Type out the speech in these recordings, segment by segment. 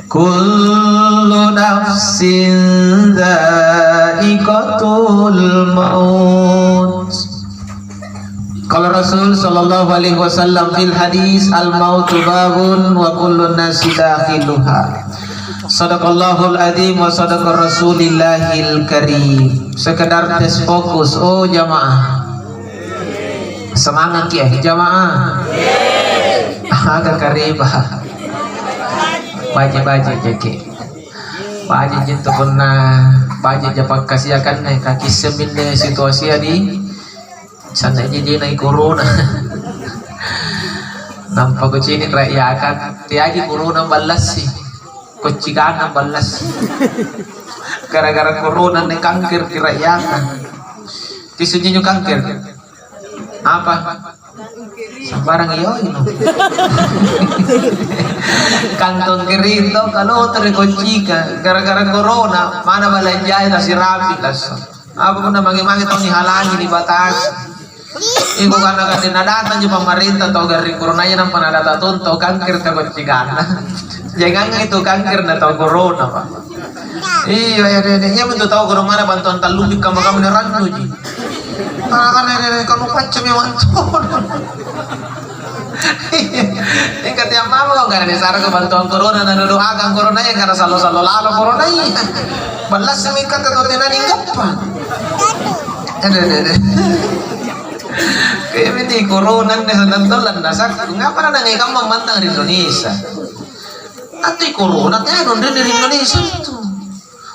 Kullu nafsin dha'iqatul maut. Qala Rasul sallallahu alaihi wasallam fil hadis al mautu babun wa kullu nasi dakhiluha. Sadaqallahul adzim wa sadaqa rasulillahil karim. Sekedar tes fokus, oh jamaah. Semangat ya jamaah. Agak karibah. Baca-baca jake. Baca jentu pernah baca japak kasih akan naik kaki sembilan situasi di sana jadi naik corona. Nampak kucing rakyat akan tiada corona balas sih. Kucikan balas. Gara-gara corona nih kanker kirayakan. Tisunya kanker. Apa? Sembarang iyo ini. Kantong kiri itu kalau terkocika gara-gara corona mana belanja itu si rapi tas. Apa pun mangi-mangi tahu dihalangi dibatasi. Ibu karena kan datang je pemerintah tahu dari corona nya nampak ada tahu kanker terkocikan. Jangan itu kanker na tahu corona pak. Iya ya betul tahu corona mana bantuan talubik kamu neran tuh ji. Karena kamu pacem yang mantul. Ini ketiap mama kok karena dasar kebantuan corona dan doakan corona ya karena selalu lalu corona ya. Balas semikat atau tenan inggapan. Kayak ini corona nih sentulan dasar. Ngapa nana kamu memandang di Indonesia? Nanti corona teh anu dari Indonesia itu.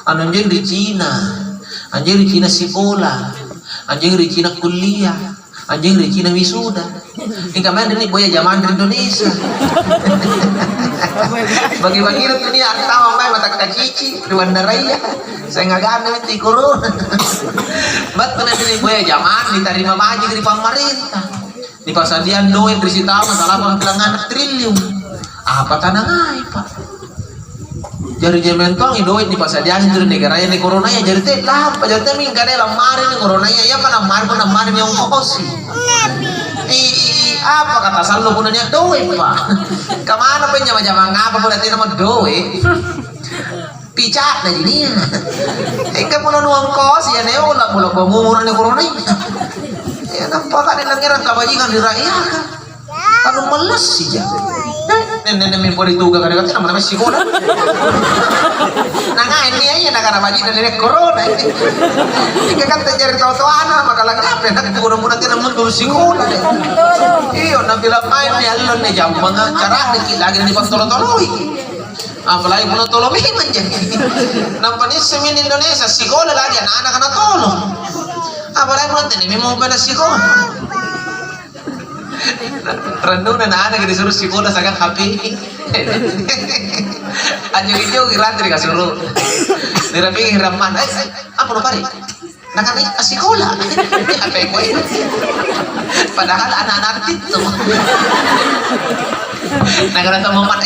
Anu di Cina, anjir di Cina sekolah. Anjing di Cina kuliah, anjing di Cina wisuda. Ini kemarin ini boya zaman di Indonesia. Bagi-bagi itu ini tahu mai mata kata cici di bandaraya. Saya nggak gana di corona. Betul ini boya zaman diterima maju dari pemerintah. Di pasadian duit di situ masalah penghilangan triliun. Apa tanah ngai pak? Jadi jementong duit di pasadian itu negara yang di corona ya jadi teh lah jadi teh minggu ada lamar ini corona ya mana lamar yang kokosi. Apa kata selalu punanya duit pak? Kemana pinjam jam ngapa pun nanti nama duit? Picak na jadinya. Enggak pun nuang kos ya neo lah bolak bamumur ini corona. Ya nampak kan ngiran kabajikan di rakyat kan. Kalau meles sih ya. Nenek min pori tuga kadang-kadang nama sekolah. Nah ini aja negara baji dan nenek corona. Jika kan terjadi tahu anak maka lengkap ya. Nanti mudah-mudahan tidak mundur sekolah. Iyo nampil main nih alun nih jam cara dikit lagi di pantolo-toloi. Apalagi pun tolomi menjadi. Nampaknya semin Indonesia sekolah lagi anak-anak kena tolong. Apalagi pun ini memang pada sekolah. Rendung dan anak disuruh sekolah sangat happy. Anjing itu rantri kasuruh. Dirapi hiraman. Apa lo pari? Nak ni sekolah. Apa yang kau? Padahal anak-anak itu. Negara tu memat.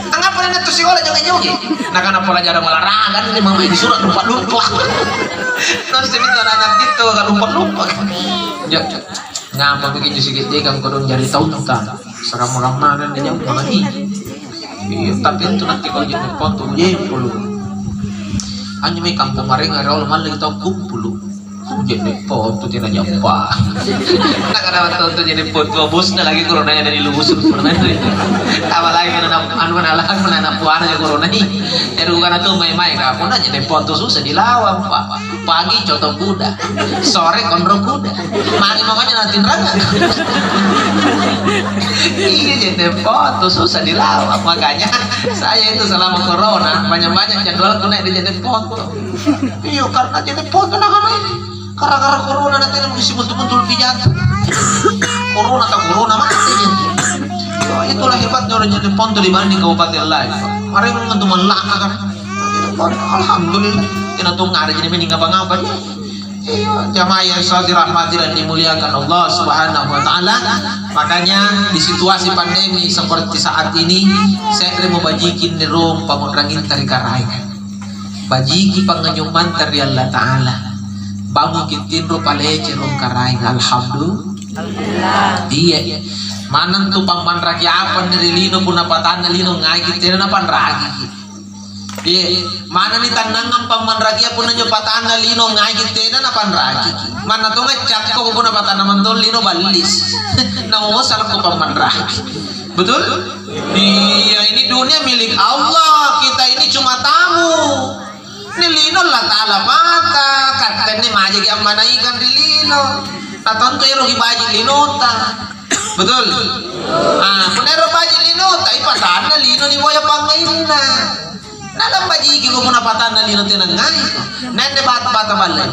Angap pun nak tu sekolah jangan-jangan. Nak anak pelajar olahraga ni mama disuruh lupa. Nasi minta anak itu kan lupa. Jom. Ngapa begitu sikit dia kan kodong jari tahu tak seram-ramah dan dia jangan lagi. Tapi itu nanti kalau jadi potong je puluh. Hanya me kampung maring arol mal kita kumpul. Jadi foto tidak nyapa. Nak ada foto jadi foto bosnya lagi corona yang dari lubus sebenarnya. Apalagi anak puana je corona ni. Eru kana tu mai-mai ka pun jadi foto susah dilawang Pak. Pagi contoh kuda, sore kondro kuda. Mari makanya nanti neraka. Iya jadi foto susah dilawang makanya saya itu selama corona banyak-banyak jadwal kena jadi foto. Iya karena jadi foto nak ini. Gara-gara corona nanti mengisi betul-betul pijat. Corona atau corona mati jadi. Itulah hebatnya orang jadi foto di mana di kabupaten lain. Mari mengentu melaka kan. Alhamdulillah. Kita tuh nggak ada jadi mending apa-apa. Jamaah yang sholli rahmati dan dimuliakan Allah Subhanahu Wa Taala. Makanya di situasi pandemi seperti saat ini, saya mau bajikin di rum pamudrangin tari karai. Bajiki panganyuman tari Allah Taala. Bangun kitin ro palece rum karai. Alhamdulillah. Iya. Manan tu pampan ragi apa dari lino pun apa tanah lino ngai kita na pan ragi. Mana ni tanang pampan ragi pun nanya patana lino ngai kita na pan ragi. Mana tu ngecak ko pun apa tanah mantol lino balis. Namu salah ko pampan ragi. Betul? Iya, ini dunia milik Allah, kita ini cuma tamu. Ini lino lah ta'ala mata, kata ini maja yang mana ikan di lino. Nah tentu yang rugi baji linota. Betul? Ah, punero baji linota, ipatana lino ni boya pangaina. Nalang baji ko muna patana lino tinangay. Nende bata balen.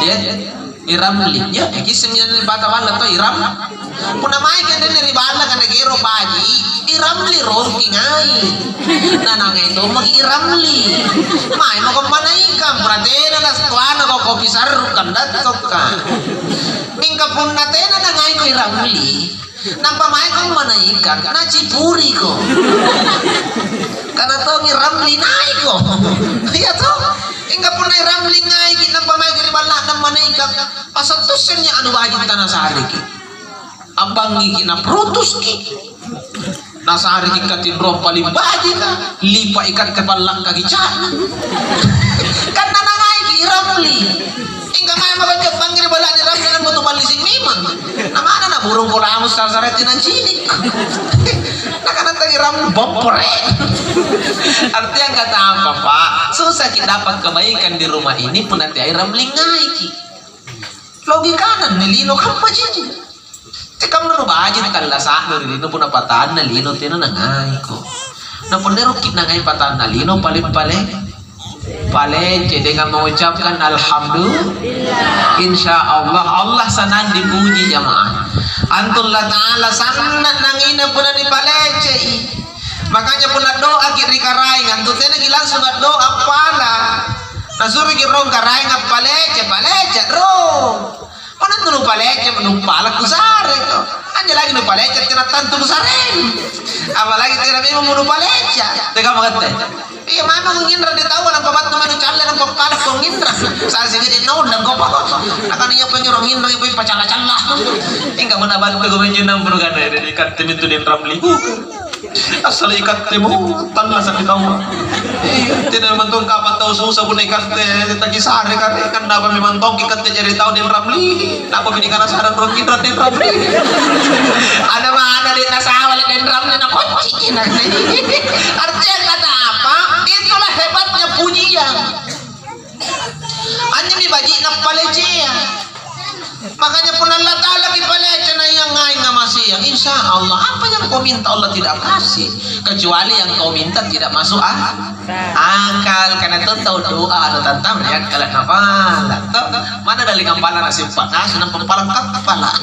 Ya, iramli. Ya, kisah ni bata balen to iram. Puna mai kan ni ribala kan negero baji, iramli ronking ai. Nanang itu mag iramli. Mai mo kemana ikam? Pratena nas tuana ko kopi saruk kandat soka. Mingka pun natena nangai ko iramli. Nampa mai ko mana ikam? Na cipuri ko. Karena to iramli nai ko. Iya to. Ingka pun iramli ngai ki nampa mai ko ribala nam mana ikam? Pasal tusennya anu baji tanah sehari ki. Abang ngiki na protus ki nasa hari ikatin rompa libaji ka lipa ikat kepala kaki cana kan nanangai ki ramli hingga may mabajak bangir bala ni ramli na buto balising mimang na mana na burung bola amos sasaretin ang sinik nakanatang ramli bompore artinya kata apa pak susah kita dapat kebaikan di rumah ini pun nanti ay ramli ngai ki logikanan nilino kampa jadi tekam no bajit kala sa no lino puna patan na lino tino nangai ko na ponero kit nangai patan na lino palit pale dengan mengucapkan alhamdulillah insyaallah Allah sanan dipuji jamaah antullah taala sanan nangina puna di palece makanya puna doa kiri karai ngantu tena langsung doa pala nasuri kirong karai ngap palece rong mana tu lupa lecet palak kusare ko anja lagi lupa lecet kena tantu kusaren apalagi tidak memang lupa lecet tega magate iya mama ngindra di tahu nang pabat naman ucalle nang papalak ko ngindra sa sige di naon nang ko akan iya pengen ngindra ibu pacala-cala hingga menabat ko menyo nang burugana di katem itu di ramli asal ikat temu tanlah sakit tahu tidak mentong kapan tahu susah pun ikat tagi sehari kan dapat memang tong ikat jadi tahu di ramli apa bini kana saran rokin di ramli ada mana di nasawal di ramli na kunci artinya kata apa itulah hebatnya pujian hanya dibaji na palejea makanya pun Allah Ta'ala kipalece na yang ngai ngamasi yang insya Allah apa yang kau minta Allah tidak kasih kecuali yang kau minta tidak masuk akal karena itu tahu doa atau tentang ya kalian apa mana dari kampala nasib panas senang pempalang kepala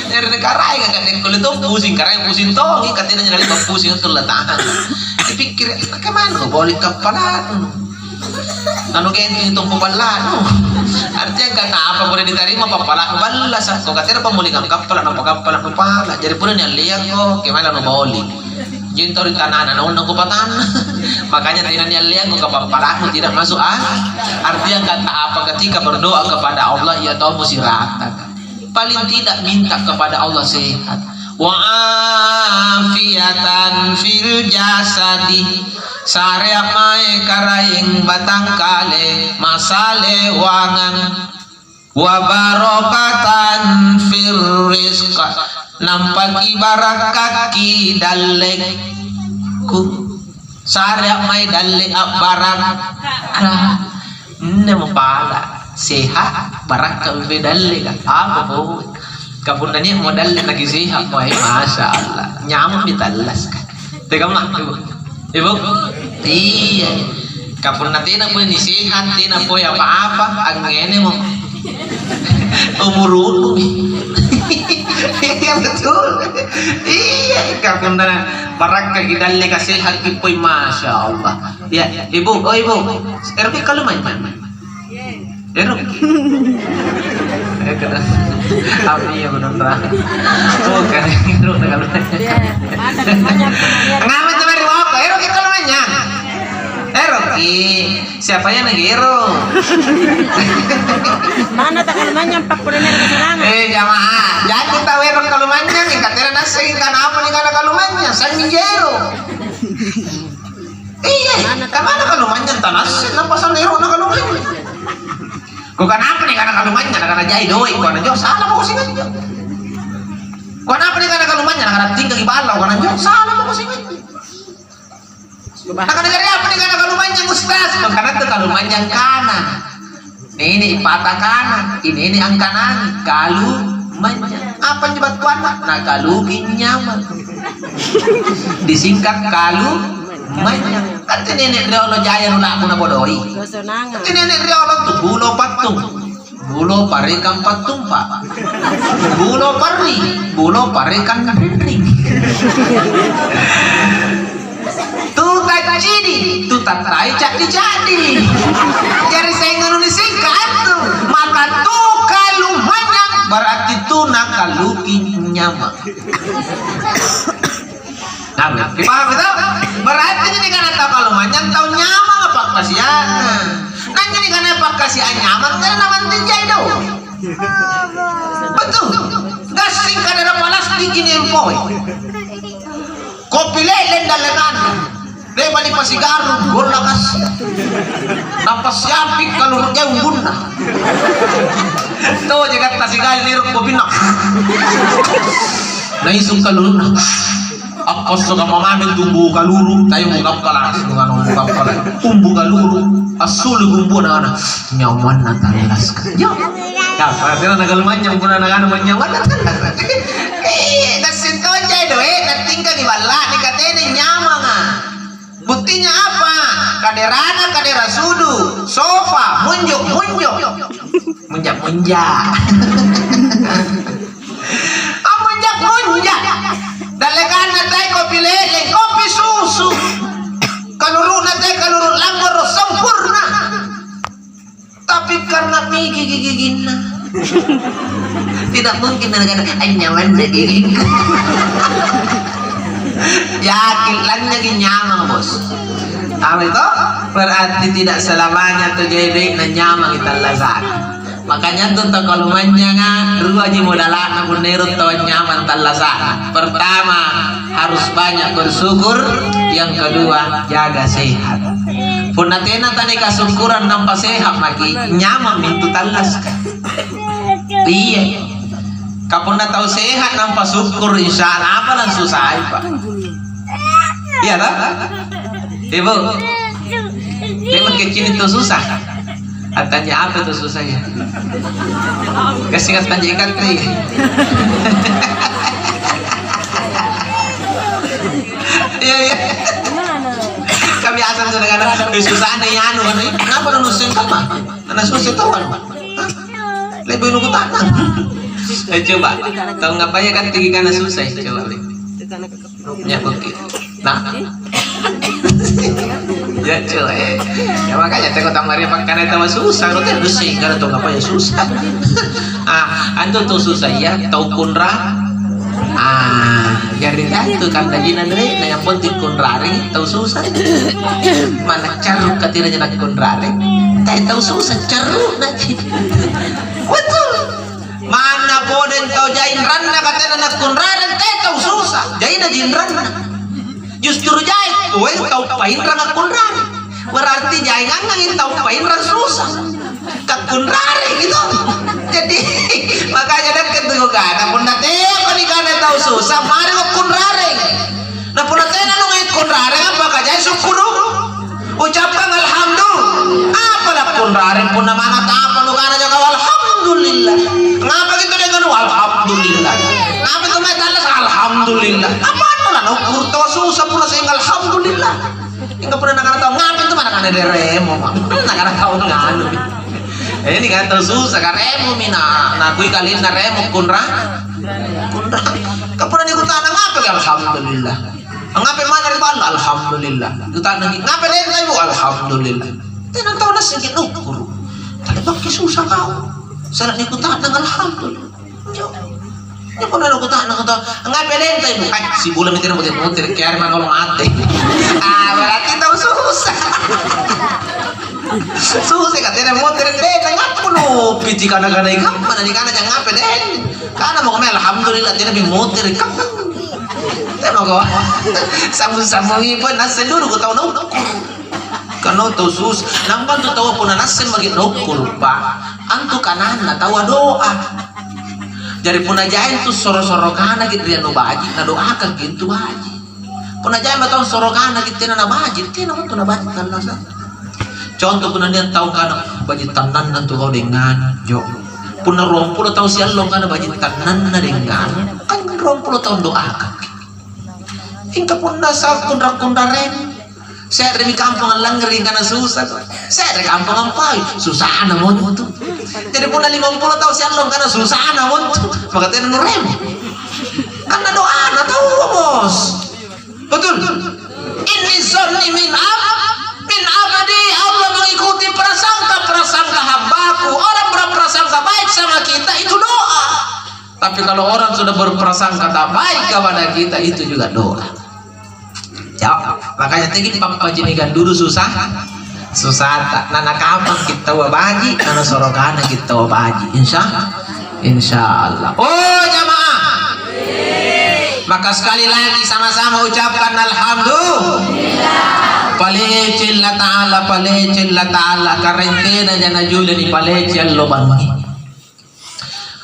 dari negara yang kan kulit itu pusing karena yang pusing toh katanya dari pusing itu letak dipikir kemana boleh kepala nanu kaya itong pupala artinya kata apa boleh diterima papala balas kok katanya pemulihan kapal no pala jadi pun yang lihat kok gimana no boleh jadi tori tanah na undang kupatan makanya tidak yang lihat kok papala tidak masuk artinya kata apa ketika berdoa kepada Allah ia tahu musyratan paling tidak minta kepada Allah sehat wa afiatan fil jasadi sare mai karaing batang kale masale wangan wa barokatan fir rizq nampaki barakat ki dalek ku sare mai dalek barak ne mapala sehat barakat be dalek apa bo kabunani modal lagi sehat boy masyaallah nyam ditalas tega mak ibu iya kapun natina po ni sehat tina po apa ang ngene mo umurun iya betul iya kapun na barak ka gidalle ka sehat ki po masya Allah ya ibu ibu ero ki kalumay ero kena api ya benar oh kan ero na kalumay ngamet na ero ki kalumay nya Eroki Siapa yang negero? Mana tak kalumanya 40 na kasalangan. Jamaah, jangan kita wero kalumanya nih, katanya nasi ikan apa nih karena kalumanya, San Miguero. Iya, kemana kalumanya tanas? Kenapa San Miguero na kalumanya? Kau kenapa nih karena kalumanya, karena jahit doi, kau nanti salah mau sih kan? Kau kenapa nih karena kalumanya, karena tinggal di balau, kau nanti salah mau sih kan? Nah, negara apa nih karena kalumanya Ustaz? Karena itu kalumanya kanan. Ini patah kanan, ini ang kanan. Kalumanya. Apa nyebat kuana? Nah, kalugin nyaman. Disingkat kalumanya. Kan nenek riolo jaya nula muna bodoi. Kasanangan. Nenek riolo tuh bulo patung. Bulo parikan patung pak. Bulo parikan ring. Tutak tai jadi jari saya nganuni singkat tuh maka tuh kalumanya berarti tuh nakalukin nyama. Nah, dipaham itu? Berarti ini karena tahu kalumanya tahu nyama apa kasihan. Nah jadi karena apa kasihan nyama karena naman tinjai dong. Betul. Gasing kadang plastik ini empoi. Kopi lelen dalenan. Deba ni pasigaru gol lakas. Nampas siapik kalau jauh guna. Tuh jagat pasigal ni ruk kopi nak. Naisung kaluruna. Akos suka mamamin tumbuh kaluru. Tayo mukap kalas dengan mukap kalas. Tumbuh kaluru. Asul gumbu na ana. Nyaman na talas ka. Yo. Ya, pera nagalman yang guna na ana nyaman na talas. Dasin to jay do natingka di bala ni katene nyaman nga. Buktinya apa? Kadera sudu, sofa, munjuk. Munjak. Munjak. Dalekan natai kopi lele, kopi susu. Kaluru natai kaluru langgor sempurna. Tapi karena migi gigina. Tidak mungkin dengan nyaman daging. Yakin lagi nyamang bos. Apa itu? Berarti tidak selamanya tuh jadi nyamang kita lazat. Makanya tuh kalumanya nga ruaji modala na punirut tuh nyaman talazat. Pertama harus banyak bersyukur. Yang kedua jaga sehat. Punatena tani kasukuran nampa sehat lagi nyamang itu talas kan. Iya. Kapun na tahu sehat nampak syukur insya Allah apa lang susah pak. Iya tak? Ibu, memang kecil itu susah. Tanya apa itu susahnya? Kasih tanya ikan tadi. Iya. Kami asal sudah kata susah nih anu nih. Kenapa nusin kamu? Karena susah tahu kan? Lebih nunggu tanah. Coba, tahu ngapain kan tinggi karena susah, coba beli. Ya oke. Nah, ya coba. Ya makanya teko tamari pakai itu susah, lo kan susah karena tahu ngapain susah. Antu tuh susah ya, tahu kunra. Jadi itu kan dajinan deh, nah yang penting kunrari tahu susah. Mana caruk katiranya nak kunrari, tahu susah caruk nanti. Betul. Mana boden kau jain ranna katanya nak kunraran tahu susah. Jain jin ranna. Justru jain, kau pain ranna kunraran. Berarti jain ngangin tahu pain ran susah. Tak kunrari gitu. Jadi makanya dekat tuh kan. Pun nate kau ni kan tahu susah. Mari kau kunrari. Nah pun nate nanu ngait kunrari apa kajai syukur. Ucapkan alhamdulillah. Apalah kunrari pun nama apa nu kan aja kau alhamdulillah. Ngapa gitu dengan alhamdulillah? Ngapa itu metalas alhamdulillah? Apa lah ukur tahu susah pula sehingga alhamdulillah. Enggak pernah nak tahu ngapa itu mana kan ada remo, nak tahu nganu. Ini kan tahu susah kan remo mina. Nah kui kalian na remo kunra. Kau pernah ikutan ngapa ya alhamdulillah. Ngapa mana riban alhamdulillah. Ikutan lagi ngapa lain alhamdulillah. Tidak tahu lah sedikit ukur. Tapi pakai susah kau. Salah ikutan dengan alhamdulillah. Ya pun ada ikutan dengan enggak peden tahu si bulan itu mau kirim kalau mati. Berarti tahu susah. Susi katanya motor deh ngap puno piti kana kana ikam mana di kana jangan ngape deh kana mau kemana alhamdulillah dia lebih motor ikam tengok kau sambung ibu nasi dulu kau tahu nau kalau tuh sus nampak tuh tahu pun nasi bagi dokul pak antu kanan tahu doa jadi pun aja itu soro-soro kana gitu dia no baji na doa kan gitu baji pun aja tahu soro kana gitu na baji kena tuh na baji kan nasa contoh pun dia tahu kana baji tanan na tuh kau dengan jo pun 20 tahun siang lo kana baji tanan na dengan kan 20 tahun doa kan hingga pun nasa kundar-kundaren saya dari kampung langering karena susah saya dari kampung ampai susah namun tuh jadi pun 50 tahun siang lo karena susah namun maka tidak nurem karena doa na tahu bos betul ini zonni min abadi Allah mengikuti prasangka hambaku orang berprasangka baik sama kita itu doa tapi kalau orang sudah berprasangka tak baik kepada kita itu juga doa jawab makanya tinggi pampajinikan dulu susah tak nana kapan kita wabaji nana sorokana kita wabaji insya Allah oh jamaah maka sekali lagi sama-sama ucapkan alhamdulillah palecilla ta'ala karentena jana julani palecil lo bangi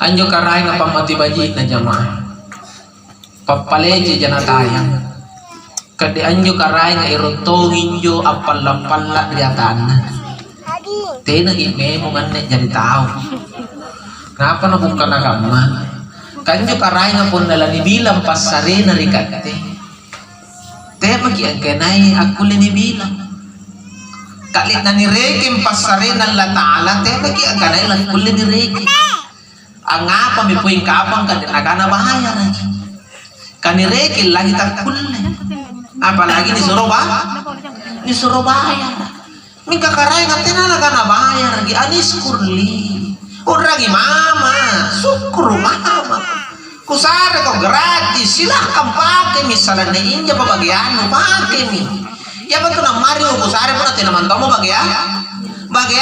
anjo karai na pamati baji na jamaah papaleci jana tayang kadi anjo karai nga irontongin jo apal-apal liatan tena gimemo nganne jadi tahu ngapa na bukan agama kanjo karai nga pun nalani bilang pasare na rikate tema ki ang kenay aku lini bilang kalit na nirekim pasare na Allah Ta'ala tema ki ang kenay aku lini rekim ang apa mi puing kapang kadin agana bahaya lagi kanirekin lagi takkulle apalagi disuruh bayar minka karay ngatina agana bahaya lagi anis kurli urang mama syukur mama kusare kok gratis silahkan pakai misalnya inja bagian pakai mi ya betul na Mario kusare pun natin naman tomo bagian pakai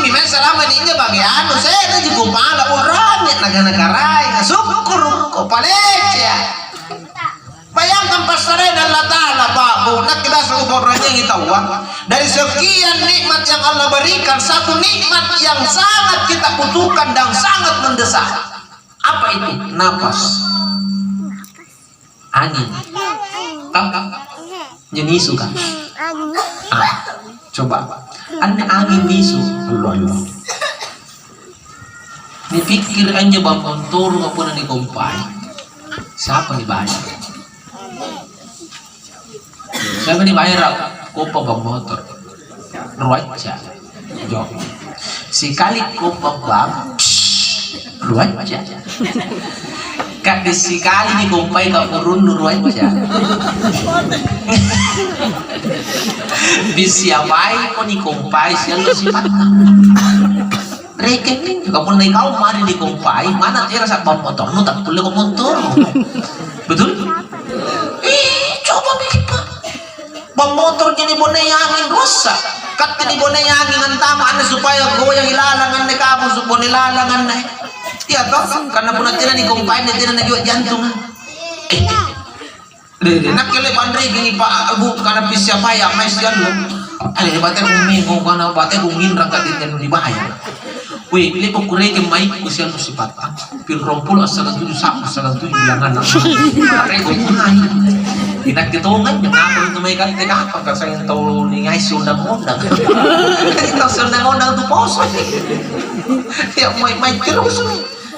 mi selama inja bagian saya tadi kupala orang ya nagana-garay syukur ko palecha bayangkan pasarin Allah Ta'ala Pak Bu nak kita seumurnya ngitawa dari sekian nikmat yang Allah berikan satu nikmat yang sangat kita butuhkan dan sangat mendesak apa itu? Napas angin jenisu kan coba ane angin nisu Allah dipikir aja bangun turun apun di kompai siapa dibayar siapa dibayar kopa bang motor ruaja jok sikali kopa bang ruaja kak sikali di kompai kak urun ruaja bisiamai ko ni kompai siya lo sipatna rekening juga pun naik kau mari di kompai mana tira sa bang motor no tak boleh ko motor betul coba mikir pak bang motor jadi bonai angin rusak kat ni bonai angin antama ane supaya goyang ilalangan ne kamu supaya ilalangan ne iya toh karena pun tira ni kompai ne tira na giwa jantung nak kele pandai gini pak abu karena pisya payah mais yan lo ale bate umi ko kana bate ungin rangkat din dibayar weh pilih pokure ke mai ko siya sipatan pil 20 asal 7 bilangan na rego mai inak ditongan yung ako nito may kante ka kasi yung tao ni ngay sundang-undang kasi tao sundang-undang to poso ya may terus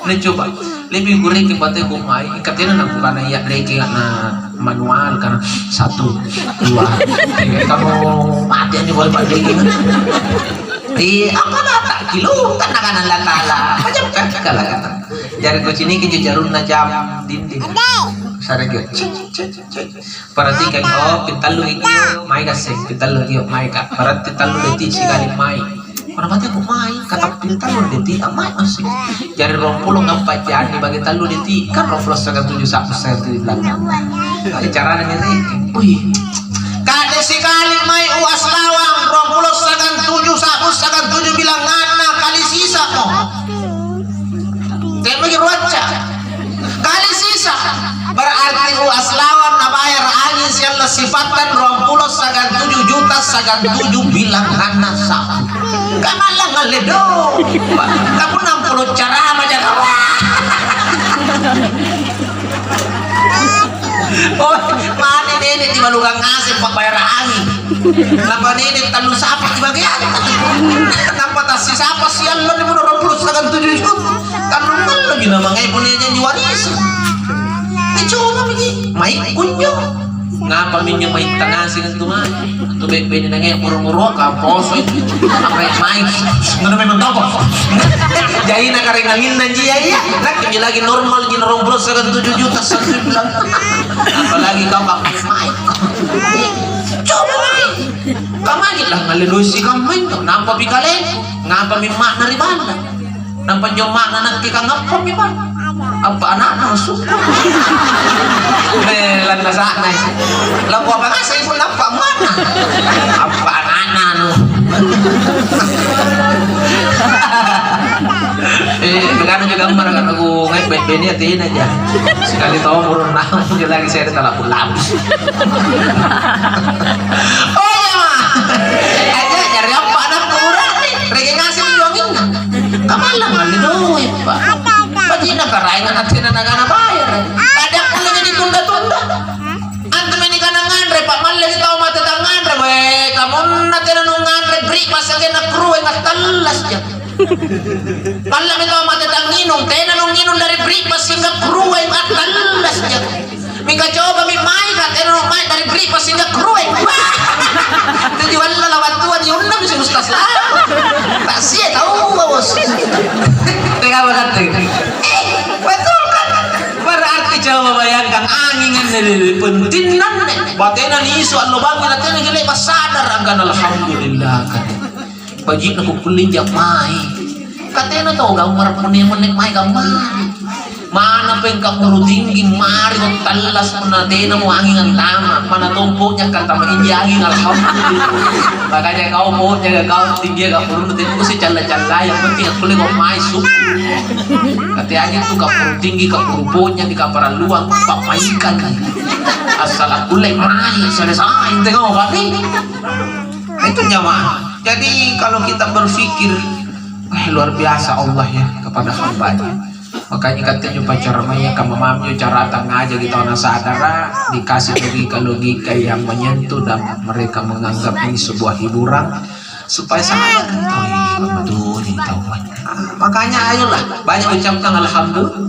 na coba lebih goreng ke bate ko mai ikatena na bukan na iya reke na manual karena 1 2 kamu mati aja boleh pakai kan apa nata kilo kan nakanan latala macam kala kata jari kucini ke jarun na jam dinding sare gyo perhatikan oh pitalu ikyo mai kasih pitalu ikyo mai ka parat pitalu deti sikali mai orang mati aku mai kata pitalu deti amai masih jari 20 ngapa jadi bagi talu deti kan roflos saga 7 saya di belakang cara ini wih kade sikali mai uas lawang 20 sagan 7 kesempatan 27 juta sagan 7 bilang anak sah. Kamalah ngaledo. Kamu 60 cara aja kawan. Oh, mana ini di Balungang ngasih pak bayar angin. Kenapa ini talun sapi di bagian? Kenapa tas si siapa sih yang lo di menurut plus sagan 7 juta? Talun lagi namanya ibu ini diwaris. Coba begini, main kunjung. Ngapa minyo may tangasin ang tumayo? Tubig pwede na ngayon, murong-muro ka, poso ito. Apa yung main? Ano may magtoko? Jayi na ka rin angin na jiyaya. Nakikita lagi normal, ginarong bros sa 7 juta sa lang. Apalagi ka pa, main ko. Coba main. Kamagin lang, ngaliloy si kamay. Nampa bikalin, ngapa may mak na ribanda. Nampa yung mak na nagkikangapa may mak. Apa anak masuk? Melan na sana. Lang ko pa nga sa ipon lang pa mana. Apa anak no? Begano juga gambar kan aku ngepet beni atin aja. Sekali tahu murun na juga lagi saya telah pulang. Oh ya mah. Aja nyari apa anak murah nih. Regi ngasih juangin. Kamalang kali doy pak. Pagi nak karaingan natin na nagana bayar. Kadang pula niya ditunda-tunda. Antum ini kana ngandre pak man lagi tao matatangandre we. Kamu natin na ngandre bri pasage na kruwe nga talas ya. Pala mi tao matatanginong tena nung ninong dari bri pasing kruwe nga talas ya. Mika coba mi mai ka tena nung mai dari bri pasing kruwe. Jadi wala lawat tuan yun na bisa ustas lah. Tak sia tahu bos. Tengah berkata, betul kan? Berarti coba bayangkan angin ini pentingnan, batenan isu alubang natin yang gila sadar akan alhamdulillah kan. Bagi aku pelinjak mai, katanya tahu gambar punya menek mai gambar. Mana pengkap muru tinggi mari kau talas menatena mau angin tama, mana tumpuknya kata menginjangin alhamdulillah. Makanya kau mau jaga kau tinggi kau perlu tengok si cala-cala yang penting aku lihat mai suku. Katanya tuh kau perlu tinggi kau perlunya di kapal luang pak maikan. Asal aku lihat mai selesai tengok kami. Itu nyawa. Jadi kalau kita berpikir, luar biasa Allah ya kepada hambanya. Makanya katanya pacar maya kamamamyo cara tengah aja gitu anak sadara dikasih logika yang menyentuh dan mereka menganggap ini sebuah hiburan supaya sadar betul ini tahuan. Makanya ayolah banyak ucapkan alhamdulillah.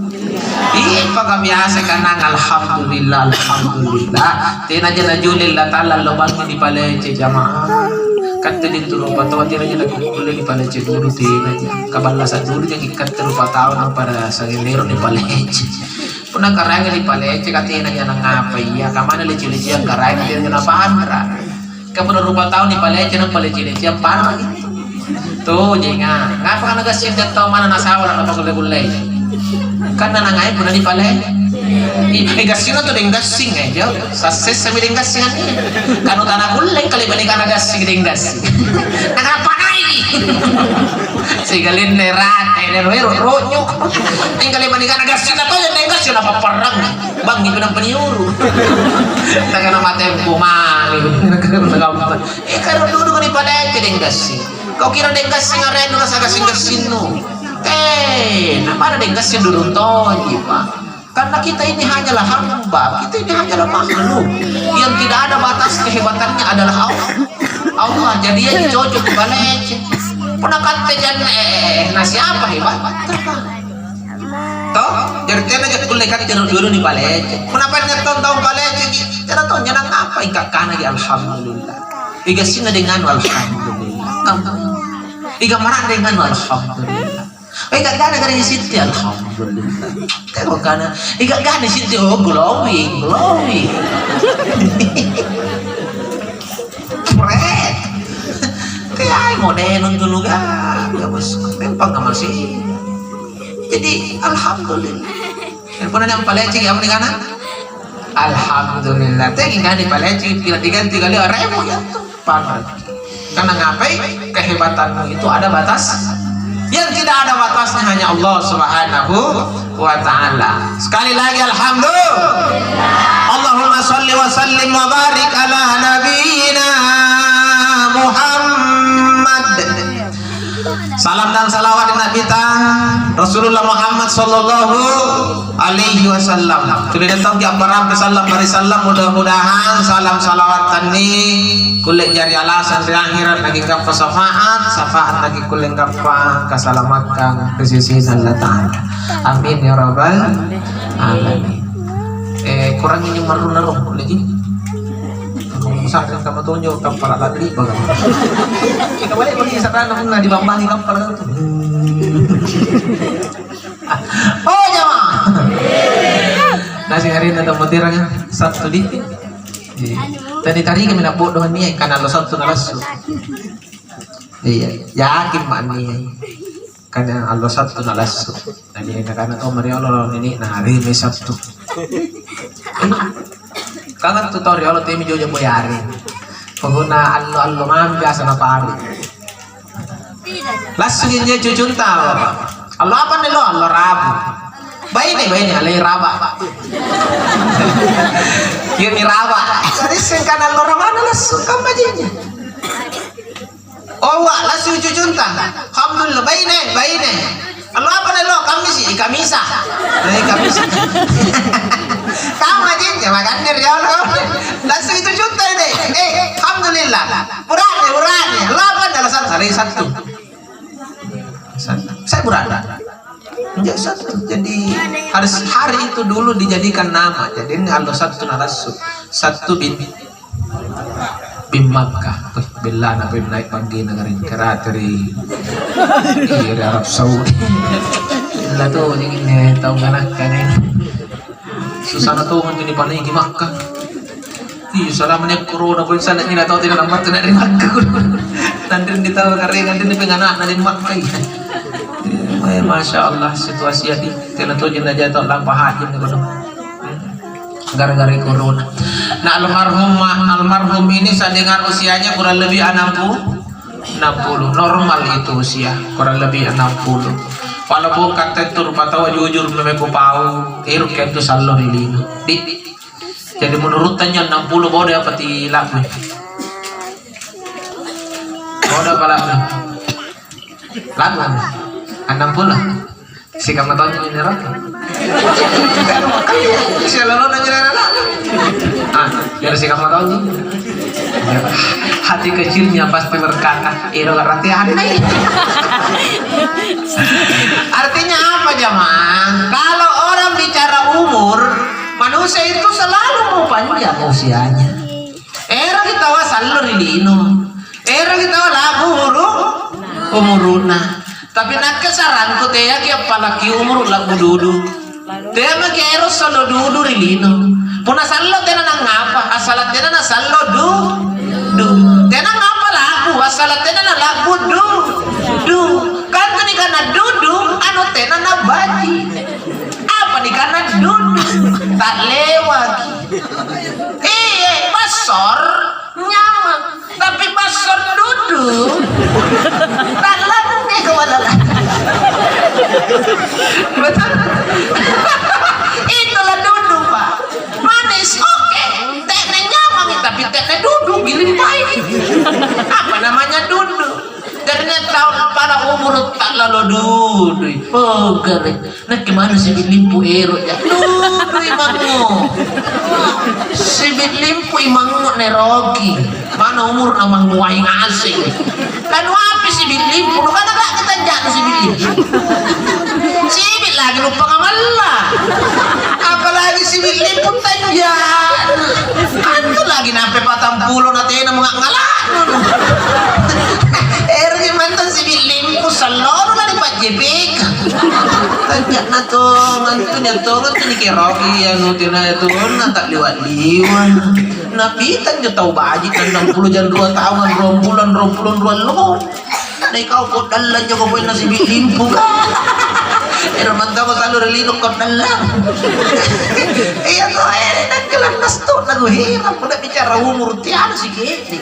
Iya pak biasa karena alhamdulillah tina jana julillah ta'ala loban di palece jamaah. Kata di turun patau tiranya lagi kuliah di Palece dulu tina kabalasan dulu yang ikat terupa tahun pada sangilero di Palece puna karanga di Palece katanya nang ngapa iya kamana leci-leci yang karanga dia na pandra kapuna rupa tahun di Palece nang Palece yang parah tuh jenga ngapa kan nagasing dan tau mana nasawa na kapagulay-gulay karena nangai puna di Palece gasing na to ding gasing jo sases sa miding gasing ani kanu tanah gulay kali balik ka nagasing ding gasing nagapanay sigalin ne rate ne ronyo tinggal balik ka nagasing na to yung gasing na paparang bang ibu ng paniuro naga na matay bumali karo dudu ko ni palete ding gasing kau kira ding gasing areno na sa gasing no namanya ding gasing durun to di pa. Karena kita ini hanyalah hamba, kita ini hanyalah makhluk yang tidak ada batas kehebatannya adalah Allah. Jadi yang cocok di Palece. Pernah kata jangan nasi apa hebat? Toh, jadi kita nak kuliahkan jangan dulu di Palece. Kenapa nyeton tahun Palece? Jangan tahu jangan apa ingkar karena alhamdulillah. Iga sini dengan alhamdulillah. Iga marah dengan alhamdulillah. Iga gana dari situ alhamdulillah. Tengok kana, iga gana situ glowing. Keren. Kayak modern dulu kan, bos. Memang nggak masih. Jadi alhamdulillah. Yang pernah yang Palece apa nih kana? Alhamdulillah. Tengok kan di Palece diganti kali remo ya. Parah. Karena ngapain? Kehebatanmu itu ada batas. Yang tidak ada batasnya hanya Allah Subhanahu wa ta'ala. Sekali lagi alhamdulillah. Allahumma shalli wa sallim wa barik ala nabiyyina Muhammad. Salam dan salawat Nabi kita Rasulullah Muhammad sallallahu alaihi wasallam. Sudah datang di aparam salam dari salam, mudah-mudahan salam salawat ini kulit jari alasan di akhirat lagi kapal syafaat lagi kulit kapal keselamatan ke sisi Allah Ta'ala. Amin ya rabbal alamin. Kurang ini marun-marun lagi. Sakit kamu tunjuk kapal lagi bagaimana? Kita balik lagi sekarang na dibambangi kapal itu. Oh jamaah. Nasi hari ini ada motirnya satu dikit. Tadi kami nak bodoh ni karena lo satu nalasu. Iya, yakin mak ni. Karena Allah satu nalasu. Jadi karena kau mari Allah ini hari ini Sabtu. Kangen tutorial temi jojo boyari. Pengguna allo mam biasa na pari. Langsung aja cucun tahu. Allo apa nih lo? Allo rabu. Baik nih alai raba. Kini raba. Jadi singkan allo ramana langsung kamu aja. Oh wah langsung cucun tahu. Alhamdulillah baik nih. Allo apa nih lo? Kamisa. Kamisa. Kamu aja makan dari Allah. Langsung itu juta deh. Alhamdulillah. Berani. Lapan alasan hari satu. Saya berada. Menjadi satu. Jadi harus hari itu dulu dijadikan nama. Jadi ini Allah satu narasu. Satu bin Makkah. Bila nabi naik pagi negeri kerat dari Arab Saudi. Lah tuh ini tahu kan susana tuh nanti di paling di Makkah. Iya, salamnya corona pun sana tidak tahu tidak lambat tidak di Makkah. Nanti kita kering nanti di penganak nanti di Makkah. Masya Allah situasi ini tidak tahu jenazah jatuh lampah haji nih kono. Gara-gara corona. Nah almarhum ini saya dengar usianya kurang lebih 60 normal itu usia kurang lebih 60. Walaupun kata tur patawa jujur memeku pau iruk itu sallo rilino. Jadi menurutnya 60 bodoh apa ti lagu. Bodoh apa lagu? Lagu 60. Sikap matanya ini rata. Siapa nanya lagu? Biar sikap matanya. Hati kecilnya pasti berkata, "Iro latihan." Artinya apa jamaah? Kalau orang bicara umur, manusia itu selalu mau panjang usianya. Era kita wasalur ilino, era kita lagu umuruna. Tapi nak kesaranku teh ya apalagi umur lagu dudu. Teh mah kero solo dudu ilino. Puna sallo tena nang ngapa? Asalat tena na sallo du. Tena ngapa lagu? Asalat tena na lagu du. Kan ni kana dudu anu tena na baji. Apa ni kana dudu? Tak lewat. Pasor nyaman. Tapi pasor dudu. Tak lagu ni kemana lah. Betul. Itulah dudu Pak. Manis oke. Tekne nyaman tapi tekne dudu giling baik. Apa namanya dudu? Karena tahun pada umur tak lalu dudu. Pegar. Nah kemana si limpu ero ya? Dudu imangu. Si limpu imangu nerogi. Mana umur namang muaing asing. Kan wapi si limpu? Lu kan agak ketanjak si limpu. Si lagi lupa ngamallah. Apalagi si limpu tanjak. Antu lagi nape 40 nanti na mga ngalah. Mantan si limpu saloro na ni pajibik. Tanjak na to, nganto niya to, nganto ni Kiroki, ano na ito, natak liwan-liwan. Napitan niyo tau baji kan 60 jan 2 tahun, 20 lo. Na ikaw ko dalan niyo ko po na si limpu ka. Pero manta ko saloro lino ko dalan. Iya to, nagkalanas to, naguhirap ko na bicara umur tiyan si Kiti.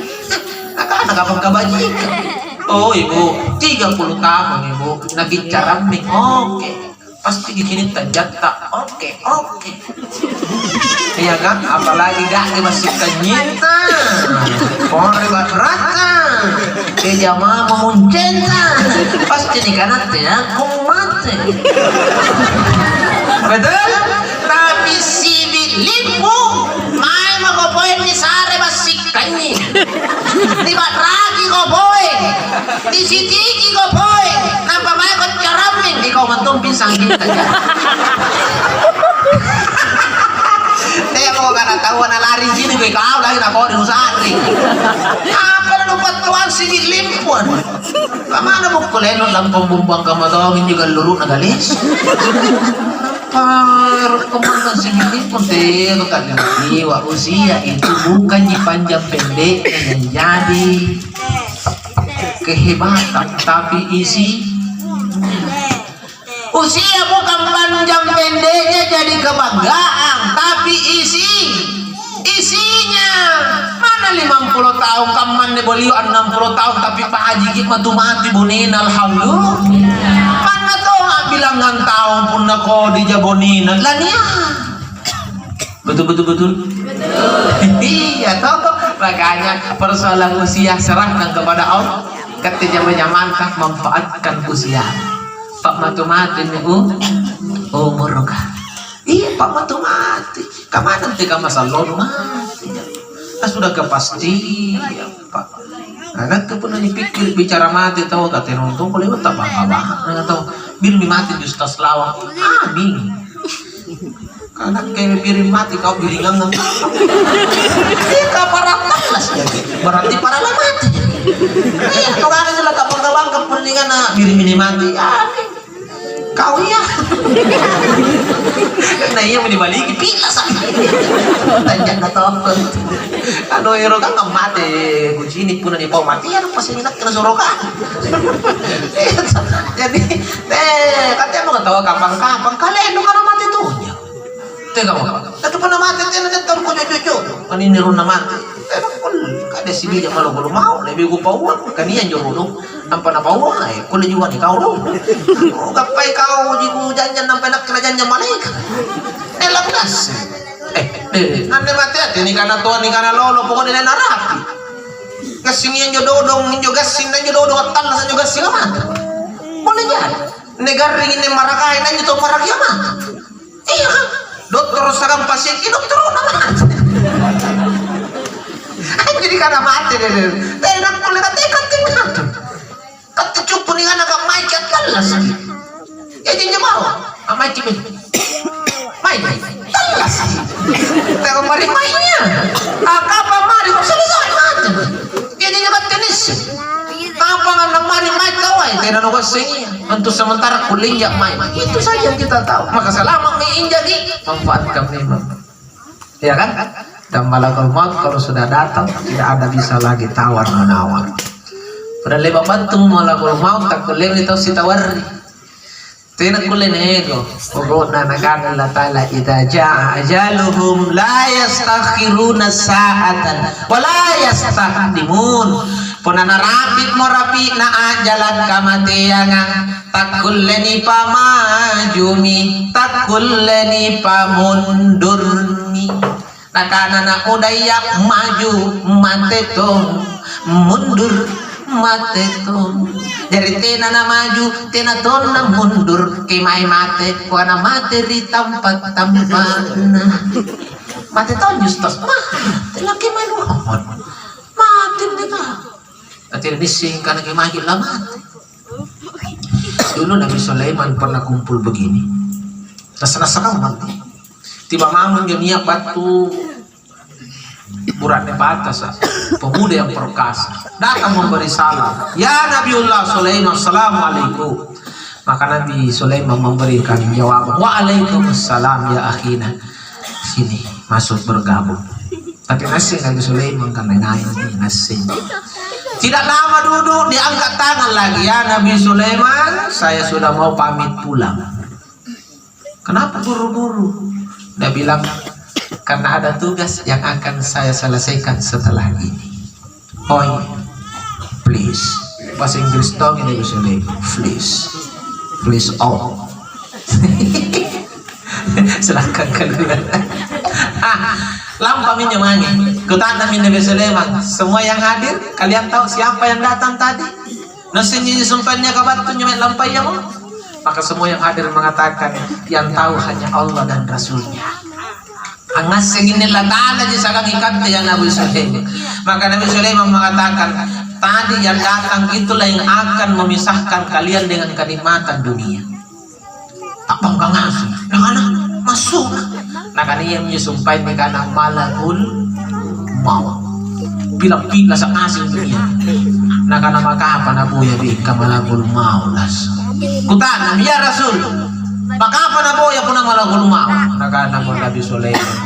Nakapang kabajikan. Oh ibu, 30 tahun ibu, nagicaramik, oke. pasti gini tajata. Oke. Iya kan, apalagi gak masih ternyata orang berata dia mama muncenta pasti nih karena aku mati betul. Tapi si bilimu mai magopoin di sare masih kani di batragi gopoin di sitiki gopoin nampak mai kau caramin di kau mantum pisang kita saya mau karena tahu anak lari sini gue kau lagi nak kau di Nusantri apa lu buat tuan sini limpuan kemana mau kuleno lampung bumbang kamu tahu ini juga lurus nagalis kemana sini limpun deh kau tadi jiwa usia itu bukan panjang pendek yang jadi kehebatan tapi isi usia bukan panjang pendeknya jadi kebanggaan tapi isinya mana 50 tahun kaman de beliau 60 tahun tapi Pak Haji Gik mati bonin alhamdulillah mana tuh bilangan tahun pun nako di jabonin lania betul iya toh makanya persoalan usia serahkan kepada Allah ketika menyamankan manfaatkan usia Pak mati umur kah? Iya Pak mati. Kemana nanti kamu masalah mati? Sudah kepasti ya Pak. Nah kan pun dipikir bicara mati tahu kata nonton kalau itu tak apa-apa. Tahu bir mati di atas lawang. Amin. Karena kayak bir mati kau biringan nggak? Kita para malas berarti para mati. Iya kalau ada jelas kapal-kapal kepentingan bir mati. Amin. Kau ya nah iya menibalik pilas tanjak na to ano ero kan mati kucini pun ni pau mati ano pas minat kena sorokan jadi katanya mo katawa kapang kaleno ka na mati to tega mo ito pa na mati tena tor ko jojo kanini ron na mati pero kung kada sibilya malo mau lebih ko pa uwan kaniyan joro nampak apa uang ay kulo jiwa ni kau dong kapay kau jiku janjan nampak nak kerajaan malaikat elaknas nande mati ate ni kana tuan ni kana lolo pokoknya nila narati kasingin nyo dodong nyo gasin na nyo dodong at talas nyo gasin amat boleh yan negaring ini marakay na nyo to marakay amat iya kan dokter sagam pasien dokter naman jadi kana mati deh nak boleh katikan tinggal ketujuh puningan agak macet telas ya jadi mau macet main telas tapi mari mainnya apa mari kok selesai macet ya jadi kan tenis apa nggak mari main kawai tidak nunggu sini untuk sementara kuling ya main itu saja kita tahu maka selama main jadi manfaatkan memang ya kan dan malakul maut kalau sudah datang tidak ada bisa lagi tawar menawar. Pada leba bantu malakul maut tak kulem itu si tawarri. Tidak kulem ego. Pokoknya nagan Allah Taala idza jaa ajaluhum la yastakhiruna sa'atan wa la yastaqdimun. Punana rapid mo rapi na ajalan kamatian takulleni pamajumi takulleni pamundurni. Nakana na udaya maju mateto mundur mateto dari tena na maju tena ton na mundur kimai mate kuana mate di tempat mate ton justos mate laki main Muhammad mate nika atir bising kana kimai lah mate dulu Nabi Sulaiman pernah kumpul begini rasa-rasa mati tiba mamun dunia batu burannya batas pemuda yang perkasa datang memberi salam ya Nabiullah Sulaiman assalamualaikum maka Nabi Sulaiman memberikan jawaban waalaikumsalam ya akhina sini masuk bergabung tapi nasi Nabi Sulaiman kan naik nasi tidak lama duduk diangkat tangan lagi ya Nabi Sulaiman saya sudah mau pamit pulang kenapa buru-buru dia bilang karena ada tugas yang akan saya selesaikan setelah ini. Oh please bahasa Inggris dong ini bisa please all Silakan keluar. Lampa minyak angin. Kutanya min Nabi Sulaiman. Semua yang hadir, kalian tahu siapa yang datang tadi? Nasinya sumpahnya kabatnya main lampai ya mau. Maka semua yang hadir mengatakan yang tahu hanya Allah dan Rasulnya. Angas ingin ta'ala di sagang ikat yang Nabi Sulaiman. Maka Nabi Sulaiman mengatakan, tadi yang datang itulah yang akan memisahkan kalian dengan kenikmatan dunia. Tak bangga ngasih, nah masuk. Nah kan ia menyumpah ini karena malakul maut. Bila sa ngasih dunia. Nah karena maka apa nabu ya bika malakul maulas. Kutana ya Rasul. Maka apa nabu ya puna malakul maut. Nah karena Nabi Sulaiman.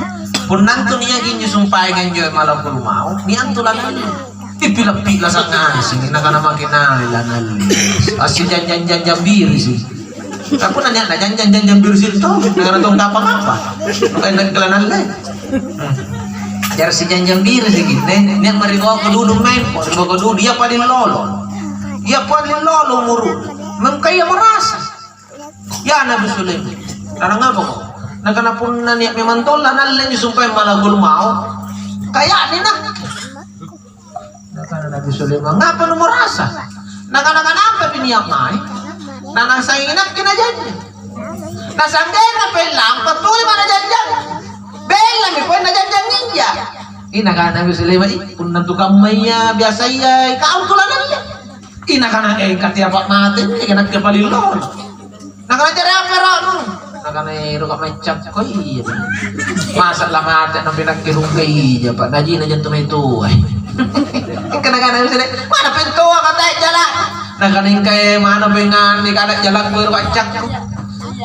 Pun nanti niya gini sumpah yang malakul maut. Niyan tulang ini. Bila sa ngasih. Nah karena makinailan. Asin janjan biri sih. Aku nanya janjan bersih itu dengan tong apa kayak nagkelanan lain. Ajar si janjan bir sih nih maribawa keduduk main maribawa keduduk dia paling lolo muru mengkaya merasa ya Nabi Sulaiman karena ngapa kok nah karena pun nanya memang tolak nalnya disumpah malakul mau kayak ini nah karena Nabi Sulaiman ngapa lu merasa nah karena apa biniak naik nah nang sanginap kinajannya nah sanggena pelang patuli mana janjan bela mi pun najanjan ninja ina kana Nabi Sulaiman pun nantu kamaya biasa ya kau tulanan ya ina kana katiya pak mati kena kepalil lor nah kana jare apa ro nah kana ro ka macam ko iya masa lama ate nang pinagkirong kay iya pak naji na jantung itu kana Nabi Sulaiman mana pintu kata jalan nah kaning kay mana pengan ni kada jalan ko kacak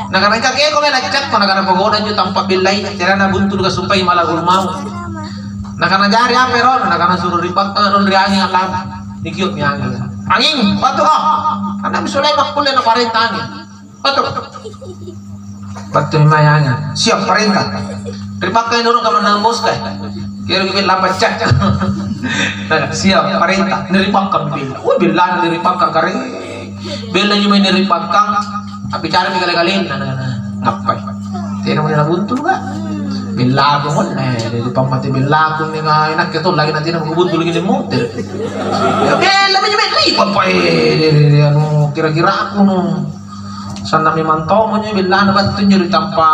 nah kaning kay ko melacak pana kana pagoda ju tanpa bilay tira na buntul ka supay malagul mau nah kana jari apero nah kana suruh ripak ron riangin alam nikyot ni angin batu ha kana bisulay makule na parentangin batu mayangin siap perintah ripak kay nurung ka manambos kay kira-kira lapat cak siap perintah niripak kang bila bila niripak kang kare bila nyo may niripak kang bicara may kalikalin ngapay tino mo nila buntul ka bila ko mo niripak mati bila ko nga inak ito lagi natin ang buntul gini mo bila nyo may lipat pa kira-kira ako sana may mantaw mo nyo bila na ba't ito nyo tanpa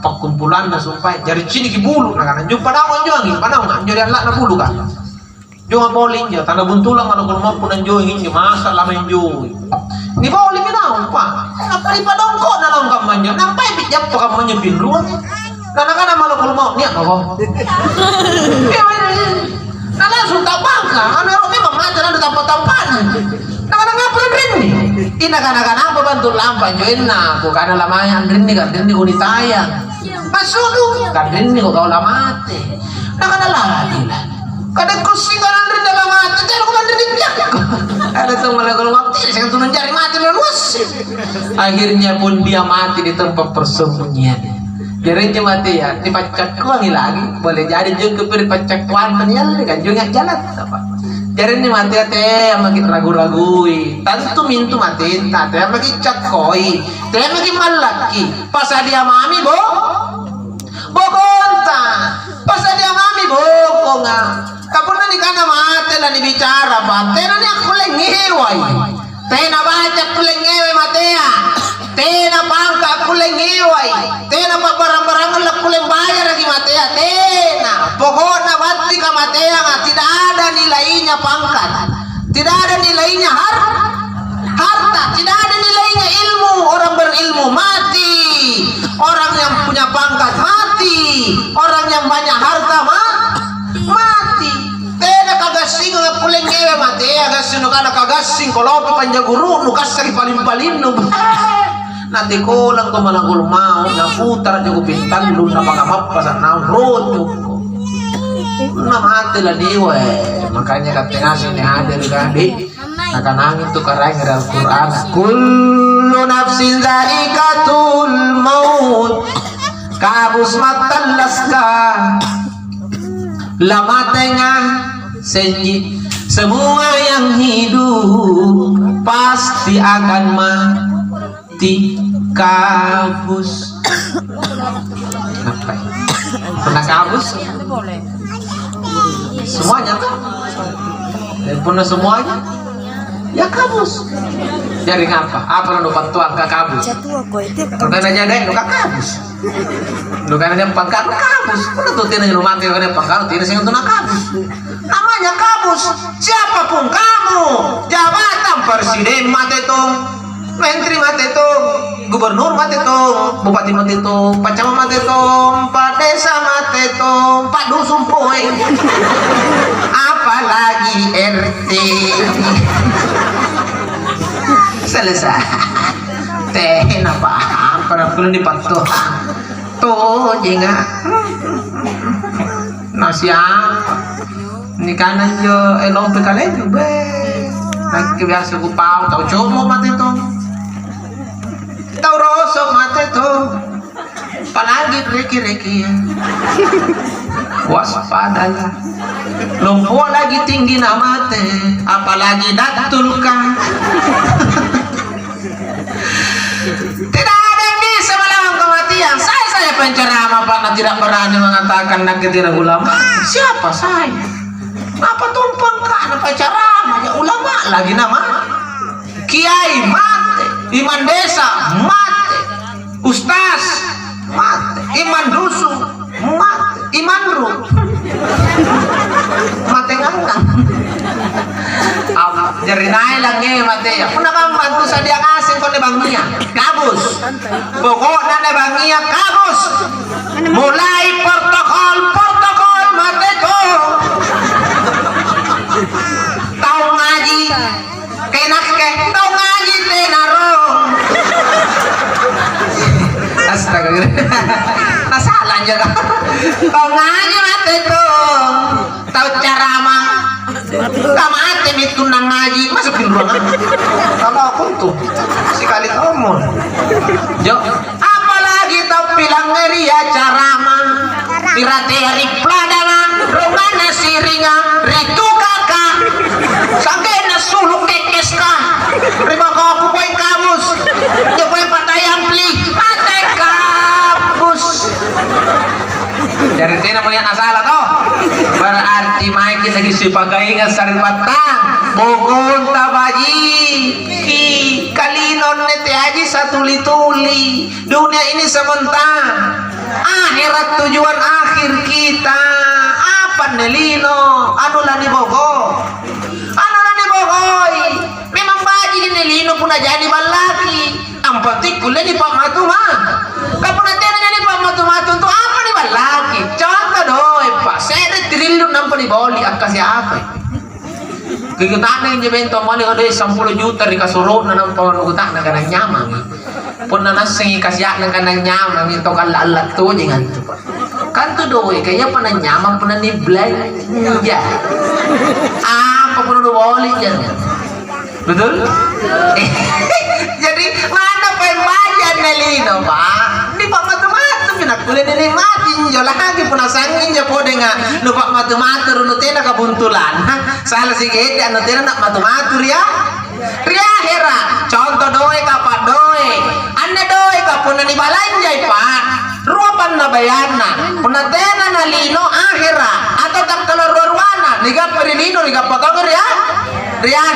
pagkumpulan na sumpah jari sini kibulu na kanan yung panahon nyo angin panahon nga nyo riyan na bulu ka yung nga bowling nyo tanda buntulang ano kung mga punan nyo ingin nyo masa lamay nyo ni bowling nyo pa napay pa dong ko na lang kaman nyo napay bityap to kaman nyo binruan na nakana malukul mo niya ako na langsung tapang ka ano yung memang mata na tapat-tapan nakana nga pala rin inakanakan apa bantu lampan join na ko kana lamayan rin ni ko ditayang masudo kan rin ko kau lamate nakanalagi lah kadang kusingan rin na lamate pero ko man rin jak ada tong malagol mati saya tunun jari mati luas akhirnya pun dia mati di tempat persembunyian jarinya mati ya dipacak lagi boleh jadi juga dipacak kuantan ya kan juga jalan apa jari ni mati ate makin ragu-ragui tentu mintu mati ate makin cakoi te makin malaki pas dia mami bokonta pas dia mami bokonga kapuna ni kana mate la ni bicara ba tena ni aku lengewai tena baca kulengewai matea tena pangka kulengewai tena pa barang-barang la kuleng bayar lagi matea tena pokoknya bati ka matea nga tidak ada nilainya pangkat tidak ada nilainya harta tidak ada nilainya ilmu orang berilmu mati orang yang punya pangkat mati orang yang banyak harta mati tena kagasing nga kuleng ngewe matea gasing no kana kagasing kolopi panjaguru no kasari palim-palim no nanti kulang ko malagul mau naputar juga pintan lu na pakamap sa naon road na mati lah diwe makanya katanya sini hadir gadi nakanangin tu karang dari Al-Quran kullu nafsin zaikatul maut kabus matan laska lama tengah senji semua yang hidup pasti akan mati kabus. Apa? Pernah kabus? Semuanya kan? Pernah semuanya? Ya kabus. Jadi ngapa? Apa lu bantuan ke kabus? Bukan aja deh, lu kabus. Bukan aja pangkat kabus. Pernah tuh tina yang mati kan pangkat tina sing untuk kabus. Namanya kabus. Siapapun kamu, jabatan presiden mati tuh, menteri mati tuh, gubernur mati tuh, bupati mati tuh, pak camat mati tuh, pak desa mati tuh, pak dusun poin. Apalagi RT. Selesai. Teh apa? Para perlu dibantu. Tuh jenga. Nasi apa? Ini kanan jo elom pekalen jo be. Nak biasa ku pau tau como mate to. Tau rosok mate to. Palagi reki-reki. Waspadalah. Lumpur lagi tinggi namate, apalagi datulkan. Tidak ada yang bisa melawan kematian. Saya penceramah Pak tidak berani mengatakan nak tidak ulama. Siapa saya? Apa tumpang kan penceramah ya ulama lagi nama? Kiai mate, iman desa mate, ustaz mate, iman dusun mate, iman ru mate ngangkang. Jadi naik lagi mate ya. Pernah kamu bantu sadia ngasih kau nebang Nia kabus. Pokoknya nebang Nia kabus. Mulai protokol mate tuh. Tahu ngaji, kenak tahu ngaji tenarong. Astaga, nah salah juga. Tahu ngaji mate tuh, tahu cara mah. Kamate itu nang ngaji masukin ruangan. Kalau aku tuh sekali ngomong. Jo, apalagi tahu bilang ngeri ya cara mah. Pirate hari pladana, romana siringa, ritu kakak. Sakena suluk kekes ka. Rima kau aku boy kamus. Jo boy patayang pli, mate kabus. Dari sini punya asal toh. Berarti mai kita lagi pakai ingat sarin batang bogon tabaji ki kalinon nete haji satu lituli. Dunia ini sementara, akhirat tujuan akhir kita. Apa nelino anu lani bogo memang baji nelino pun jadi balaki ampati kuliah di Pak Matuma kapan nanti jadi Pak Matuma untuk apa nih balaki contoh doi Pak saya triliun nampak di boli akas siapa kegiatan yang jebento mali ada 10 juta di kasurun nampak nugutak na kanang nyamang pun nanasing kasyak na kanang nyamang itu kan lalat tuh jangan tuh kan tuh doi kayaknya pernah nyamang pernah niblay ya apa pun udah boli jangan betul? Jadi mana pembayan nelino Pak? Di Pak matu-matu pinak kuliah dinikmatin jo lagi pun asangin jo po dengan nu Pak matu-matu nu tena kabuntulan. Salah si gede anu tena nak matu-matu ria hera. Contoh doe ka Pak doe. Anda doe ka pun ni balanjai Pak. Ruapan na bayana. Pun tena nalino akhira atau tak keluar ruana niga perilino niga potong ria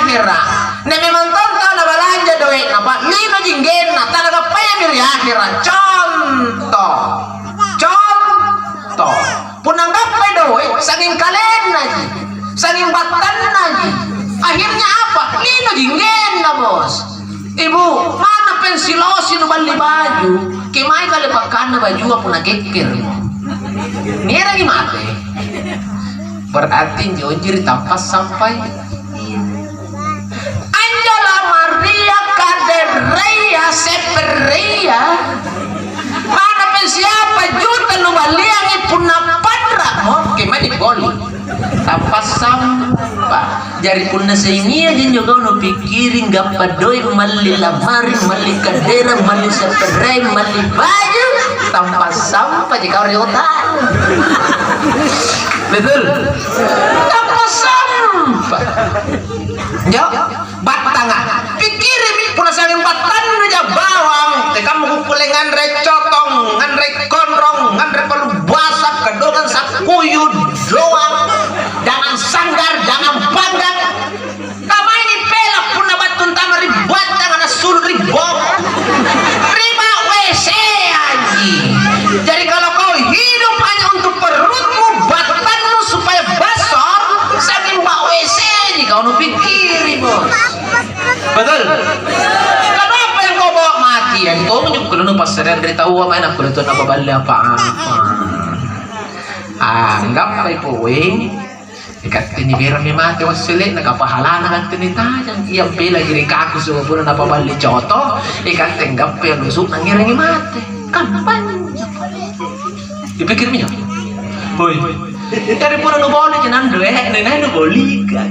hera. Nek memang tonton na balanja doe na Pak lino jinggen na talaga payah ria hera. Contoh punang gapai doe saking kalen naji saking batan naji akhirnya apa lino jinggen na bos. Ibu mana pensilosi nu bali baju kemai kali pakan na baju apa na kekir ngira gimana berarti jojir tanpa sampai Anjala Maria Kaderia Seperia mana siapa juta nu baliangi punna padra mo kemai di goli tanpa sampah jari punna sehingga aja juga nu pikirin gapadoi mali lamari mali kadera mali seperai mali baju tanpa sampah jika orang otak betul tanpa sampah jo batanga pikirin punna saling batan aja bawang kamu kukule ngandre cotong, ngandre konrong, ngandre palu basak, kedongan sakuyud doang. Jangan sanggar, jangan pandang. Kama ini pelak pun nabatun tamar ribuat dengan asul ribok. Riba WC aji. Jadi kalau kau hidup hanya untuk perutmu, batanmu supaya basor, saking bak WC ini kau nu pikiri bos. Betul. Kenapa yang kau bawa mati? Yang kau menyukai nu pasarian dari tahu apa enak kulit apa balik apa-apa. Anggap apa itu ikat ini biar mi mati wasilit nakapahala na kan tinitajang iyang pila giri kaku sa puna napabali choto ikat tenggap ya lusuk nang ngirangi mati kapan dipikir niyo hoy dari puna no boli janan due nenay no boli kan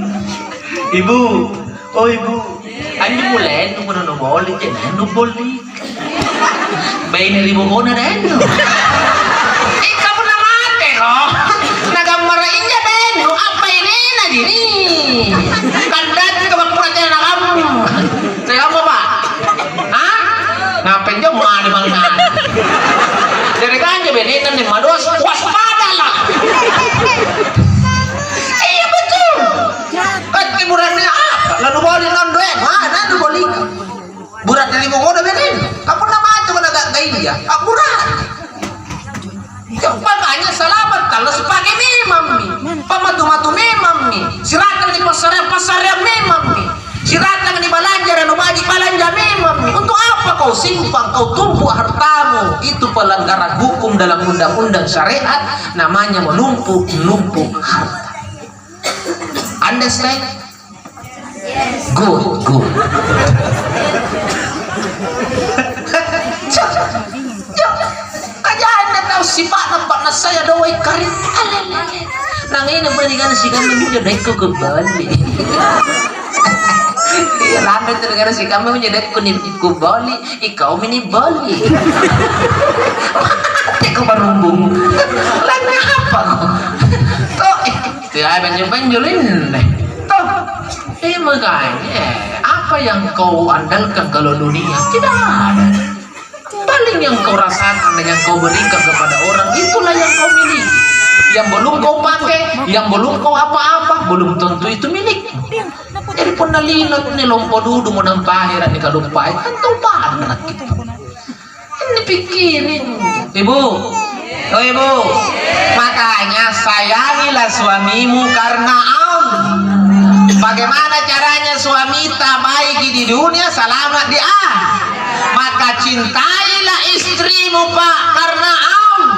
ibu oh ibu andi mulen no puna no boli janan no boli bay na ribo ko na rin no ikaw na mati no nagamarain niya no apa ini lagi nih kandat ke bapuratnya anak kamu saya apa pak hah ngapain dia mau ada mangan dari kanja benetan nih mados waspada lah iya betul kan tiburannya apa lalu boleh nondoe mana lu boleh burat dari mau udah benen kamu nama aja mana gak dia burat makanya selamat kalau sebagai memang nih pamatu-matu memang nih silakan di pasar-pasarnya memang nih silakan di belanja dan bagi belanja memang nih untuk apa kau simpan kau tumpuk hartamu itu pelanggaran hukum dalam undang-undang syariat namanya menumpuk harta. Understand? Good sifat nampak na saya doai karit nangin na balikan si kami menjadi ko kembali lambat terdengar si kami menjadi ko bali ikaw mini bali ikaw barumbung lagi apa to itu ay banjolin to makanya apa yang kau andalkan kalau dunia tidak ada. Paling yang kau rasakan dan yang kau berikan kepada orang itulah yang kau miliki. Yang belum kau pakai, yang belum kau apa-apa, belum tentu itu milik. Jadi penalilat nih lompo dudu mau nampahiran nih kalau lupa kan tahu banget gitu. Ini pikirin, ibu, oh ibu, makanya sayangilah suamimu karena Allah. Bagaimana caranya suami tak baik di dunia, selamat di akhirat. Maka cintailah istrimu pak karena Allah.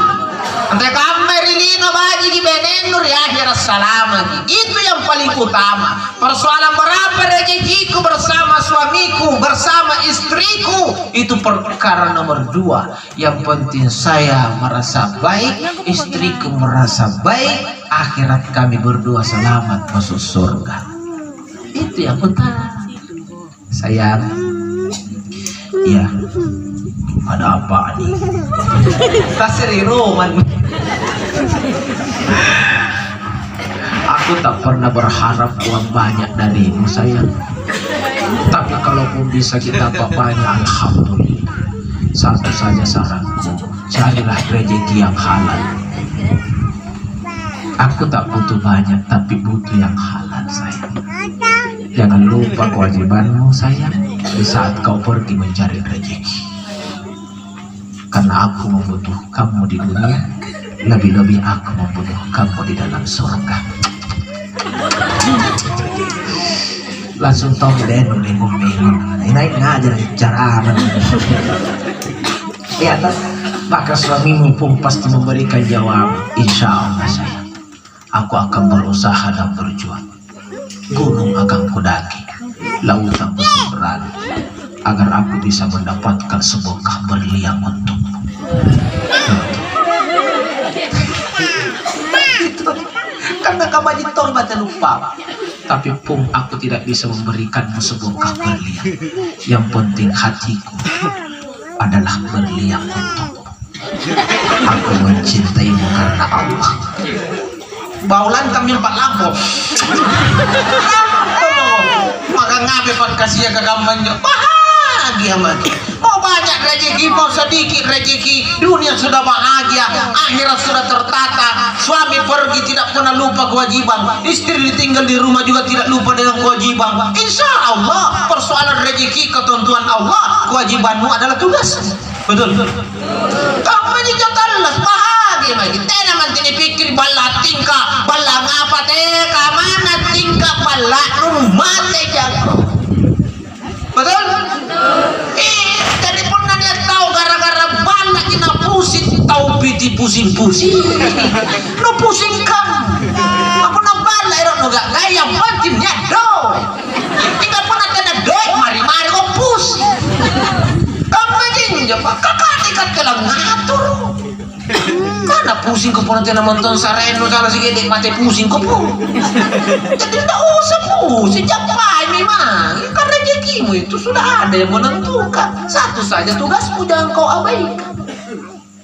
Nanti kamu rilino bagi di benenur ya akhirat selamat. Itu yang paling utama. Persoalan berapa rezekiku bersama suamiku, bersama istriku, itu perkara nomor 2. Yang penting saya merasa baik, istriku merasa baik, akhirat kami berdua selamat masuk surga. Itu yang utama. Sayang, iya, ada apa nih? Tasiri Roman. Aku tak pernah berharap uang banyak darimu sayang. Tapi kalaupun bisa kita banyak, alhamdulillah. Satu saja saranku, carilah rezeki yang halal. Aku tak butuh banyak, tapi butuh yang halal sayang. Jangan lupa kewajibanmu sayang di saat kau pergi mencari rezeki. Karena aku membutuhkanmu di dunia, lebih-lebih aku membutuhkanmu di dalam surga. Langsung tahu deh bingung-bingung. Naik ngajar cara apa? Ya tak? Maka suamimu pun pasti memberikan jawab. Insya Allah sayang, aku akan berusaha dan berjuang. Gunung akan kudaki, lautan berseberangan, agar aku bisa mendapatkan sebuah berlian untukmu. Karena kamu ditolbat dan lupa. Tapi pun aku tidak bisa memberikanmu sebuah berlian. Yang penting hatiku adalah berlian untukmu. Aku mencintaimu karena Allah. Baulan kami empat lampu. Maka ngabe pak kasih ke kampanye bahagia mati. Oh banyak banyak rezeki, mau sedikit rezeki, dunia sudah bahagia, akhirat sudah tertata, suami pergi tidak pernah lupa kewajiban, istri ditinggal di rumah juga tidak lupa dengan kewajiban. Insya Allah persoalan rezeki ketentuan Allah, kewajibanmu adalah tugas. Betul. Kamu ini jelas bahagia lagi. Tidak nanti dipikir bala tingkah, bala ngapa teka mana tingkah bala rumah jago. Betul? Jadi pernah dia tahu gara-gara bala kita pusing, tahu piti pusing-pusing. No pusing kamu. Aku no bala itu nggak gaya batinnya doy. Tidak pernah kena doy, mari-mari kau pusing. Kamu aja kakak ikat kelang ngatur. Mana pusing kau pernah tidak nonton Sareno salah segede mati pusing kau pun. Jadi tidak usah pusing, capai memang. Kan rezekimu itu sudah ada yang menentukan. Satu saja tugasmu jangan kau abaikan.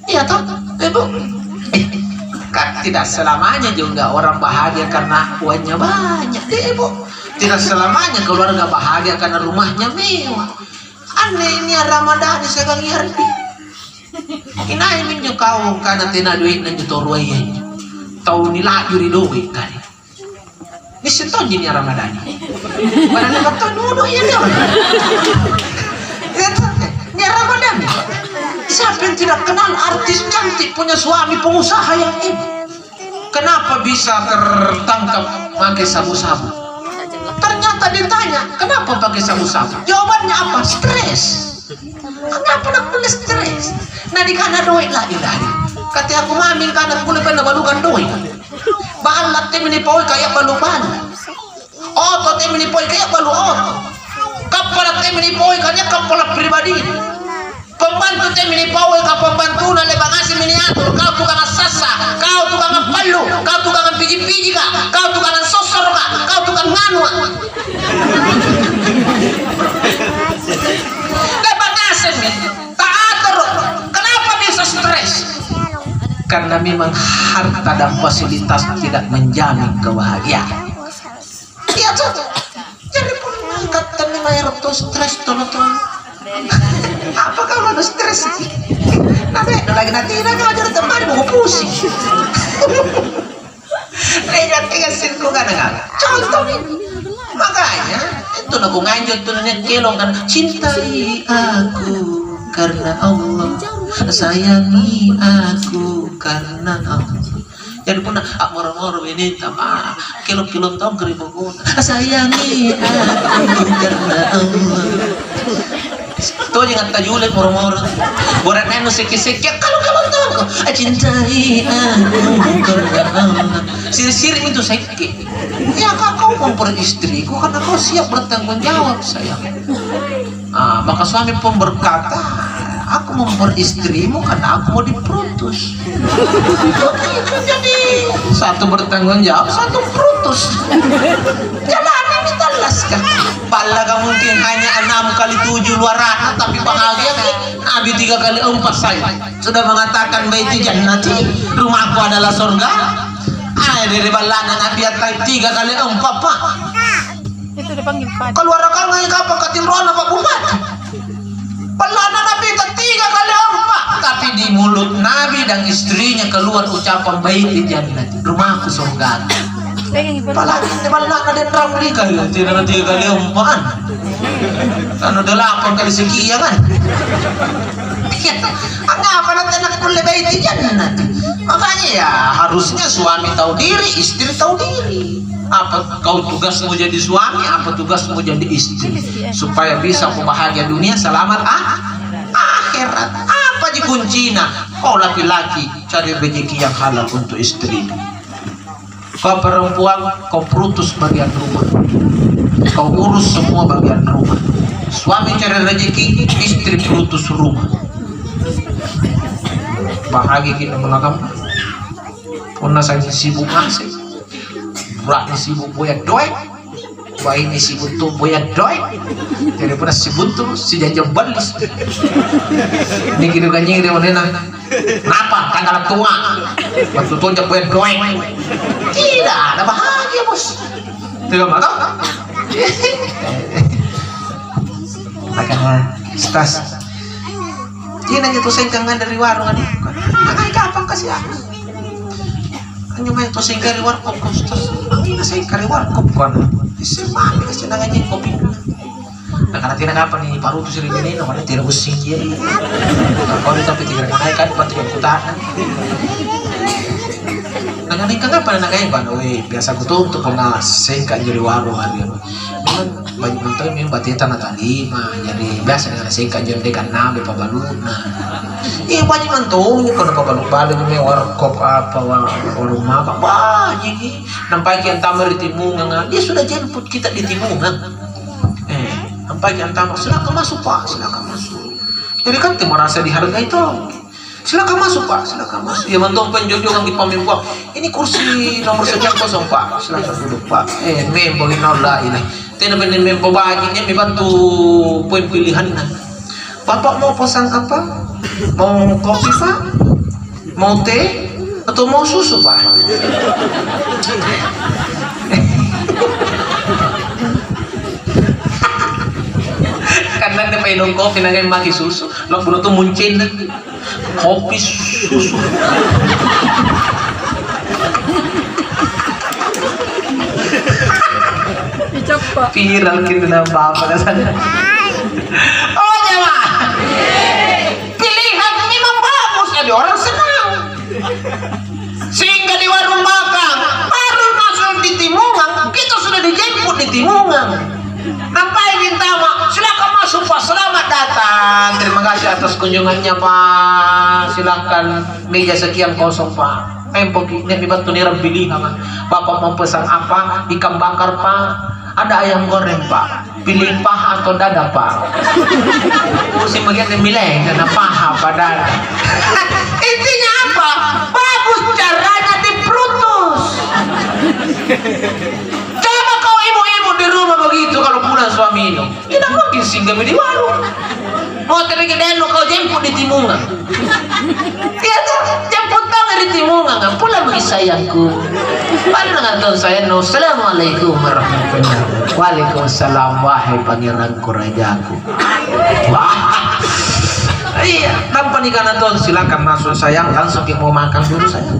Iya toh, ibu. Kan tidak selamanya juga orang bahagia karena uangnya banyak, ibu. Tidak selamanya keluarga bahagia karena rumahnya mewah. Aneh ini Ramadan sekarang hari. Inai minyo kau kana tina duit na juto ruwaya. Tau nila yuri duit kani. Nisinton jini Ramadan. Para nakato nuno yan yun. Ni Ramadan. Siapa yang tidak kenal artis cantik punya suami pengusaha yang ibu? Kenapa bisa tertangkap pakai sabu-sabu? Ternyata ditanya, kenapa pakai sabu-sabu? Jawabannya apa? Stres. Kenapa nak boleh stres? Nah di kana duit lagi dari. Kata aku mamin kana boleh pernah balukan duit. Balat te menipoy kayak balu-balu. Oto te menipoy kayak balu oto. Kapal te menipoy kayak kapal pribadi. Pembantu te menipoy ka pembantu na lebang asim miniatur. Kau tukang sasa, kau tukang palu, kau tukang piji-piji ka, kau tukang sosor ka, kau tukang nganu. Kenapa bisa stres? Karena memang harta dan fasilitas tidak menjamin kebahagiaan. Iya tuh. Jadi pun kata memang itu stres tuh. Apa kamu ada stres? Nanti lagi kalau jadi teman mau pusing. Lihat kasihku kan enggak. Contoh nih. Makanya itu aku nganjut tuh kelong kan, cintai aku karena Allah, sayangi aku karena Allah. Jadi pun amor-amor ini sama kilo-kilo tong keribu guna, sayangi aku karena Allah. Tuh jangan tajulin mor-mor. Borat nenu seki-seki kalau tong cintai aku karena Allah. Siri-siri itu seki. Ya kau memper istriku karena kau siap bertanggung jawab sayang. Maka suami pun berkata, aku memper istrimu karena aku mau diperutus. Jadi satu bertanggung jawab, satu perutus. Jalani kita laskan. Pala mungkin hanya 6 kali 7 luar rata tapi bahagia. Nabi 3 kali 4 saya sudah mengatakan baiti jannati, rumahku adalah surga. Dari balana Nabi atai 3 kali 4 pak. Itu dipanggil Pak. Keluar kan ngai kapan katimrona Pak Bumat. Balana Nabi 3 kali 4, tapi di mulut Nabi dan istrinya keluar ucapan baiti jannati, rumahku surga. Apalagi di balana dan ramli kali tidak 3 kali 4. Anu 8 kali sekian kan. Apa nanti nak boleh baiti jannati. Makanya ya harusnya suami tahu diri, istri tahu diri. Apa kau tugasmu jadi suami, apa tugasmu jadi istri, supaya bisa bahagia dunia selamat akhirat. Apa di kuncinya? Kau laki-laki cari rezeki yang halal untuk istri. Kau perempuan kau perutus bagian rumah, kau urus semua bagian rumah. Suami cari rezeki, istri perutus rumah. Bahagia kita melakam. Pernah saya sibuk ngasih, berat ni sibuk boyak doy, bayi ni sibuk tu boyak doy. Jadi pernah sibuk tu si jajah balis. Ni kira ganjing dia mana? Kenapa? Tanggal tua, waktu tu jajah boyak doy. Tidak ada bahagia bos. Tidak mana? Akan stres. Dia nanya tuh sengkangan dari warung kan. Ay kapan kasih aku? Hanya main tuh sengkang dari warkop kostos. Ini sengkang dari warkop kan. Semua kasih nanganya kopi. Nah karena tidak apa nih paru tuh sering ini, namanya tidak using ya. Kalau tapi tidak kan pasti yang kutahan. Nah kan ikan apa nak kayak kan? Weh biasa aku tuh untuk pernah sengkang jadi warung hari ini. Memang banyak bentuk memang batita nak lima. Jadi biasa dengan sengkang jadi dekan nabe pabaluna. Iya banyak bentuk kalau pabaluna balik memang warkop apa warung makan banyak. Nampak yang tamer di Timungan, dia sudah jemput kita di Timungan. Sampai yang tamu silakan masuk pak, silakan masuk. Jadi kan tim merasa dihargai itu. Silakan masuk pak, silakan masuk. Ya mantung penjodohan di pamimpuan. Ini kursi nomor sekian kosong pak, silakan duduk pak. Mempo inolah ini. Tidak benar mempo baginya membantu poin pilihan. Bapak mau pesan apa? Mau kopi pak? Mau teh? Atau mau susu pak? Karena dia minum kopi nanti mati susu, lo bunuh tuh muncul kopi susu. Viral gitu nama bapak dasarnya. Oh jemaah, pilihan memang bagus, ada orang senang. Sehingga di warung makan baru masuk di Timungan, kita sudah dijemput di Timungan. Nampai Bintama, silakan masuk pak, selamat datang. Terima kasih atas kunjungannya pak. Silakan meja sekian kosong pak. Tempo ini dibantu niram pilih kan. Bapak mau pesan apa? Ikan bakar pak. Ada ayam goreng pak. Pilih paha atau dada pak. Mesti bagian milih karena paha apa dada. Intinya apa? Bagus caranya diperutus. Di rumah begitu kalau pulang suami itu tidak mungkin singgah di warung. Mau tergeden kau jemput di Timungan. Iya tuh jemput tangan di Timungan kan pulang bagi sayangku. Pandangan tuh saya no. Assalamualaikum warahmatullahi wabarakatuh. Waalaikumsalam wahai pangeranku rajaku. Wah. Iya, tanpa nikah tuh silakan masuk sayang langsung mau makan dulu sayang.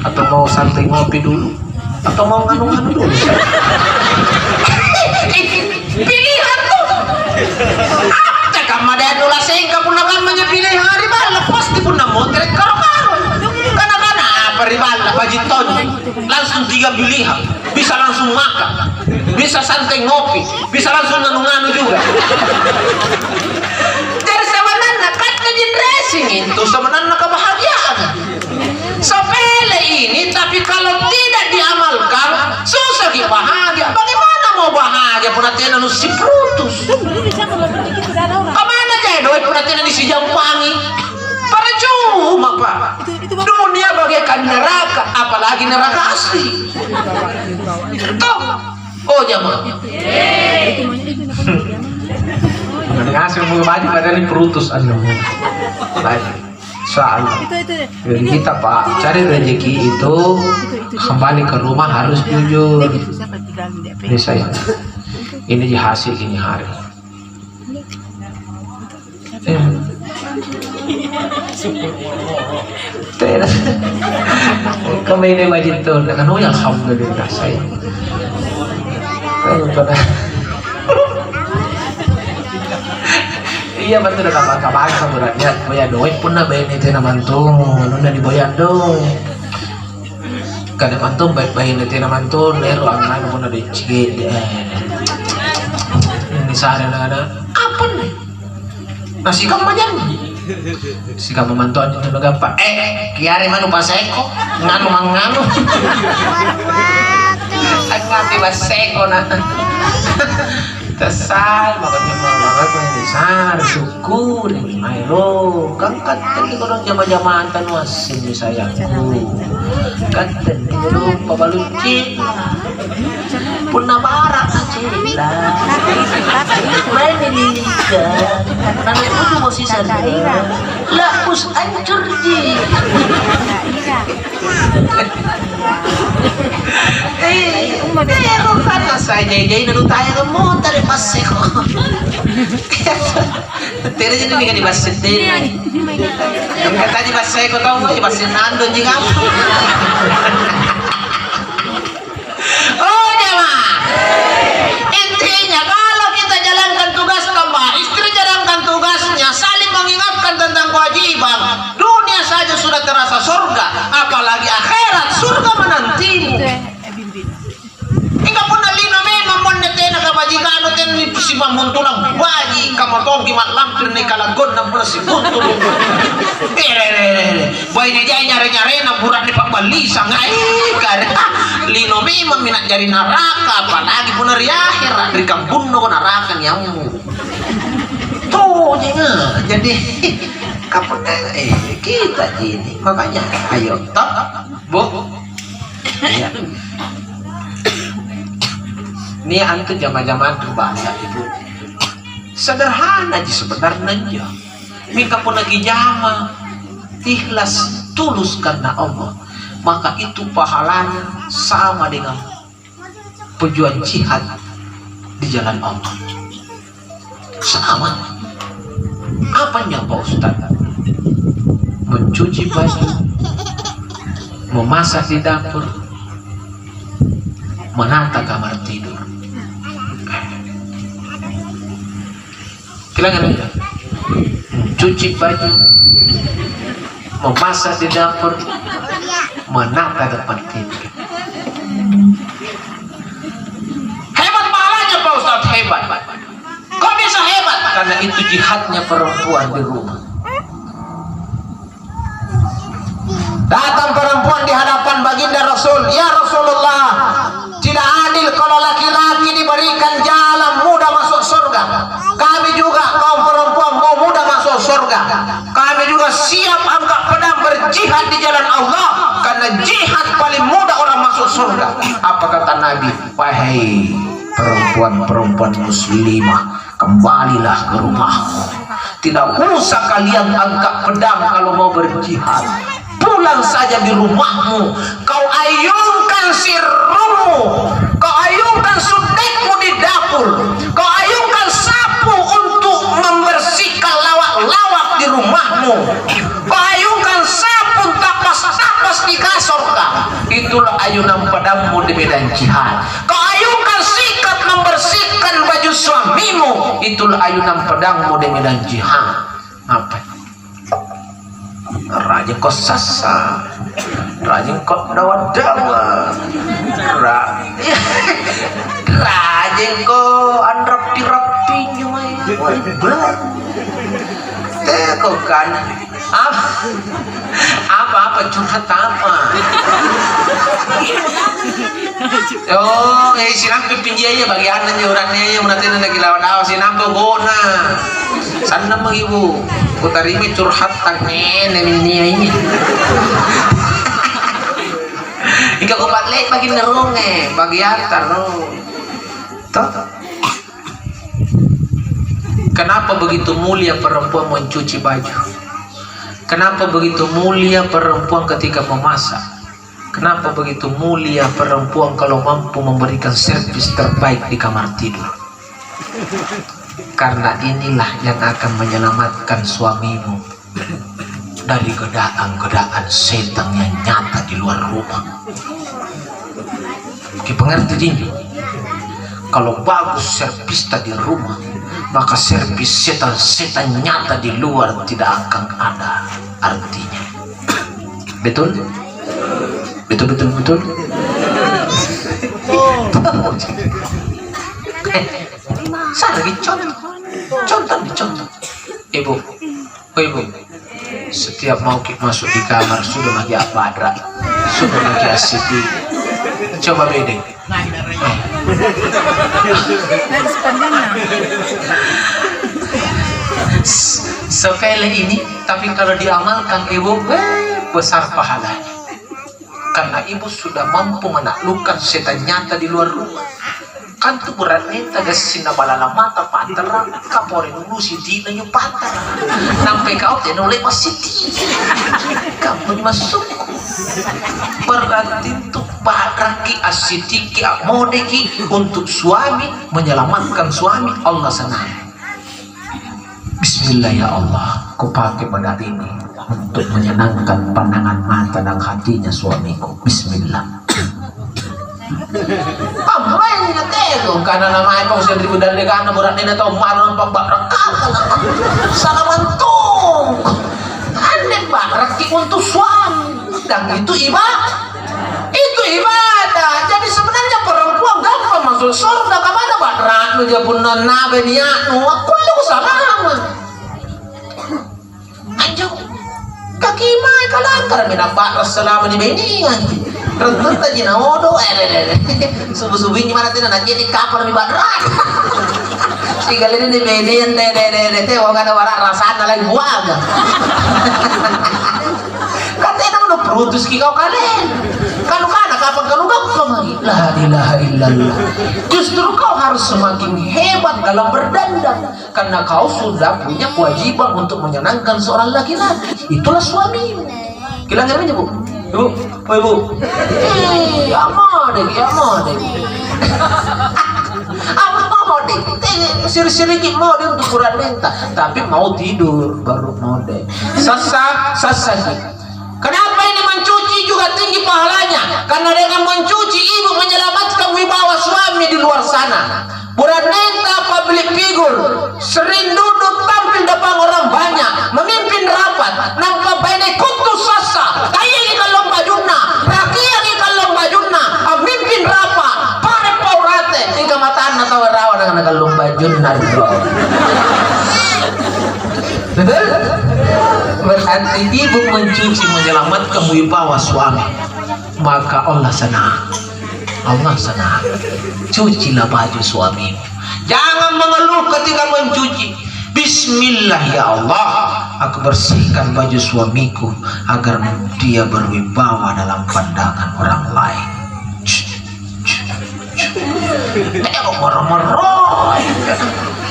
Atau mau santai ngopi dulu. Atau mau nganu-nganu dulu sayang. Pilihan tuh cakap madai dula sehingga pun namanya pilihan hari bala pasti pun namotret karo-karo karena apa ribala bajiton langsung 3 pilihan bisa langsung makan bisa santai ngopi bisa langsung nganu-nganu juga jadi sebenarnya kan kejin racing itu sebenarnya kebahagiaan sepele ini tapi kalau tidak diamalkan susah bahagia. Bagaimana mau bahagia pun hati anu si Brutus kemana aja doi pun hati di si Jampangi pada cuma pak dunia bagaikan neraka apalagi neraka asli toh oh jamaah ngasih mau baju pada di Brutus anu baik soal jadi kita pak cari rezeki itu kembali ke rumah harus jujur. Ini saya ini hasil ini hari kami ini wajib tuh dengan alhamdulillah saya iya betul udah kabar-kabar sebenarnya boya doi pun na bayi itu naman tuh nunda di boyan dong kada mantung baik-baik nanti naman tuh lero ang ano pun na di cikid ini sana na ada apa nih nasi kamu aja si kamu mantuan itu nagapa kiari manu paseko nganu manganu ang ngati paseko na Tesal, makanya malah besar, syukur, ayo, kangkat tadi kalau jama-jamaan tanwasin ni sayangku, kangkat dulu pabalucin, pun nabarak acila, main ini kan, nanti aku mau sisa lah, kampus hancur ji. Pero karena saya jadi nanu tayo ka mo tari passe ko. Pero jadi ni kani basse din. Yung kata di basse ko tau mo, di basse nando ji kamu. Oh jemaah. Intinya kalau kita jalankan tugas kembali, istri jalankan tugasnya, saling mengingatkan tentang kewajiban. Dunia saja sudah terasa surga, apalagi akhirat surga menantimu. Ika pun alina memang monetena kabajikan ten ni si mamuntulang waji kamatong kimat lampir ni kalagon na pula si buntul. Boy ni jay nyare-nyare na burak ni pagbalisa ngai kan. Lino memang minat jari neraka apalagi pun hari akhirat di kampung no neraka nyamu. Tuh jadi kapan kita ini makanya ayo tak bu ya. Ini antu zaman-zaman berbahasa ibu sederhana aja sebenarnya mika pun lagi jama ikhlas tulus karena Allah maka itu pahalanya sama dengan pejuang jihad di jalan Allah sama apanya Pak Ustaz mencuci baju memasak di dapur menata kamar tidur kilangan aja mencuci baju memasak di dapur menata depan tidur hebat pahalanya Pak Ustaz hebat kok bisa hebat karena itu jihadnya perempuan di rumah. Datang perempuan di hadapan baginda Rasul, ya Rasulullah, tidak adil kalau laki-laki diberikan jalan mudah masuk surga. Kami juga kaum perempuan mau mudah masuk surga. Kami juga siap angkat pedang berjihad di jalan Allah karena jihad paling mudah orang masuk surga. Apa kata Nabi? Wahai perempuan-perempuan muslimah, kembalilah ke rumahmu. Tidak usah kalian angkat pedang kalau mau berjihad. Pulang saja di rumahmu, kau ayunkan sirummu, kau ayunkan sudekmu di dapur, kau ayunkan sapu untuk membersihkan lawak-lawak di rumahmu, kau ayunkan sapu tapas-tapas di kasur kau. Itulah ayunan pedangmu di medan jihad. Kau ayunkan sikat membersihkan baju suamimu, itulah ayunan pedangmu di medan jihad. Apa? Raja kau sasa, raja kau dawa-dawa, raja kau anrapi-rapinya, kau kan apa curhat apa? Oh, sinam pinjaya bagian aja orangnya yang nanti lagi lawan awal sinam kau gona, sana mengibu. Putarimi curhat tangen ini. Ika kupat lek bagi nerung bagi antar toh. Kenapa begitu mulia perempuan mencuci baju? Kenapa begitu mulia perempuan ketika memasak? Kenapa begitu mulia perempuan kalau mampu memberikan servis terbaik di kamar tidur? Karena inilah yang akan menyelamatkan suamimu dari godaan-godaan setan yang nyata di luar rumah. Kita pengerti ini. Kalau bagus servis di rumah, maka servis setan-setan nyata di luar tidak akan ada artinya. Betul? Betul. Saya lagi contoh. Ibu, setiap mau masuk di kamar sudah lagi abadra, sudah lagi asidi. Coba bedeng. Sepele ini, tapi kalau diamalkan ibu, besar pahalanya. Karena ibu sudah mampu menaklukkan setan nyata di luar rumah. Kantu beratnya tagas sinabalala mata pantara kapore dulu si di na yung pantara nampai kau tenoleh masih di kamu masuk berarti untuk baraki asitiki amodeki untuk suami menyelamatkan suami Allah senang. Bismillah ya Allah, ku pakai pada ini untuk menyenangkan pandangan mata dan hatinya suamiku. Bismillah. Amainya tego karena namanya kau sendiri dan dekana berat ini atau malu pembak sana mantung aneh baraki untuk suami dan itu ibadah. Jadi sebenarnya perempuan gampang masuk surga kemana barat lu dia pun nabe niat nu aku lu sama aja kaki mai kalantar minapa selama di beningan rentan tadi na odo subuh-subuh ini mana tidak nanti di kapal di barat tiga ini di benian teh wakana warak rasana lagi buaga katanya udah perutus kau kalian kalau kana kapan kalau lagi la ilaha illallah. Justru kau harus semakin hebat dalam berdandan karena kau sudah punya kewajiban untuk menyenangkan seorang laki-laki. Itulah suamimu. Kilang aja bu, ibu, oh ibu, amade, siri-siri mode untuk kurang lenta, tapi mau tidur baru mode. Sasa. Kenapa ini mencuci juga tinggi pahalanya? Karena dengan mencuci ibu menyelamatkan wibawa suami di luar sana. Buranenta public figure, sering duduk tampil depan orang banyak, memimpin rapat, nampak banyak kutus sasa, kayak ikan lomba junna, rakyat ikan lomba junna, memimpin rapat, pare paurate, tinggal mataan atau rawan dengan ikan lomba junna. Betul? Berarti ibu mencuci menyelamatkan wibawa suami, maka Allah senang. Cucilah baju suamimu. Jangan mengeluh ketika mencuci. Bismillah ya Allah, aku bersihkan baju suamiku agar dia berwibawa dalam pandangan orang lain. Tengok marah-marah.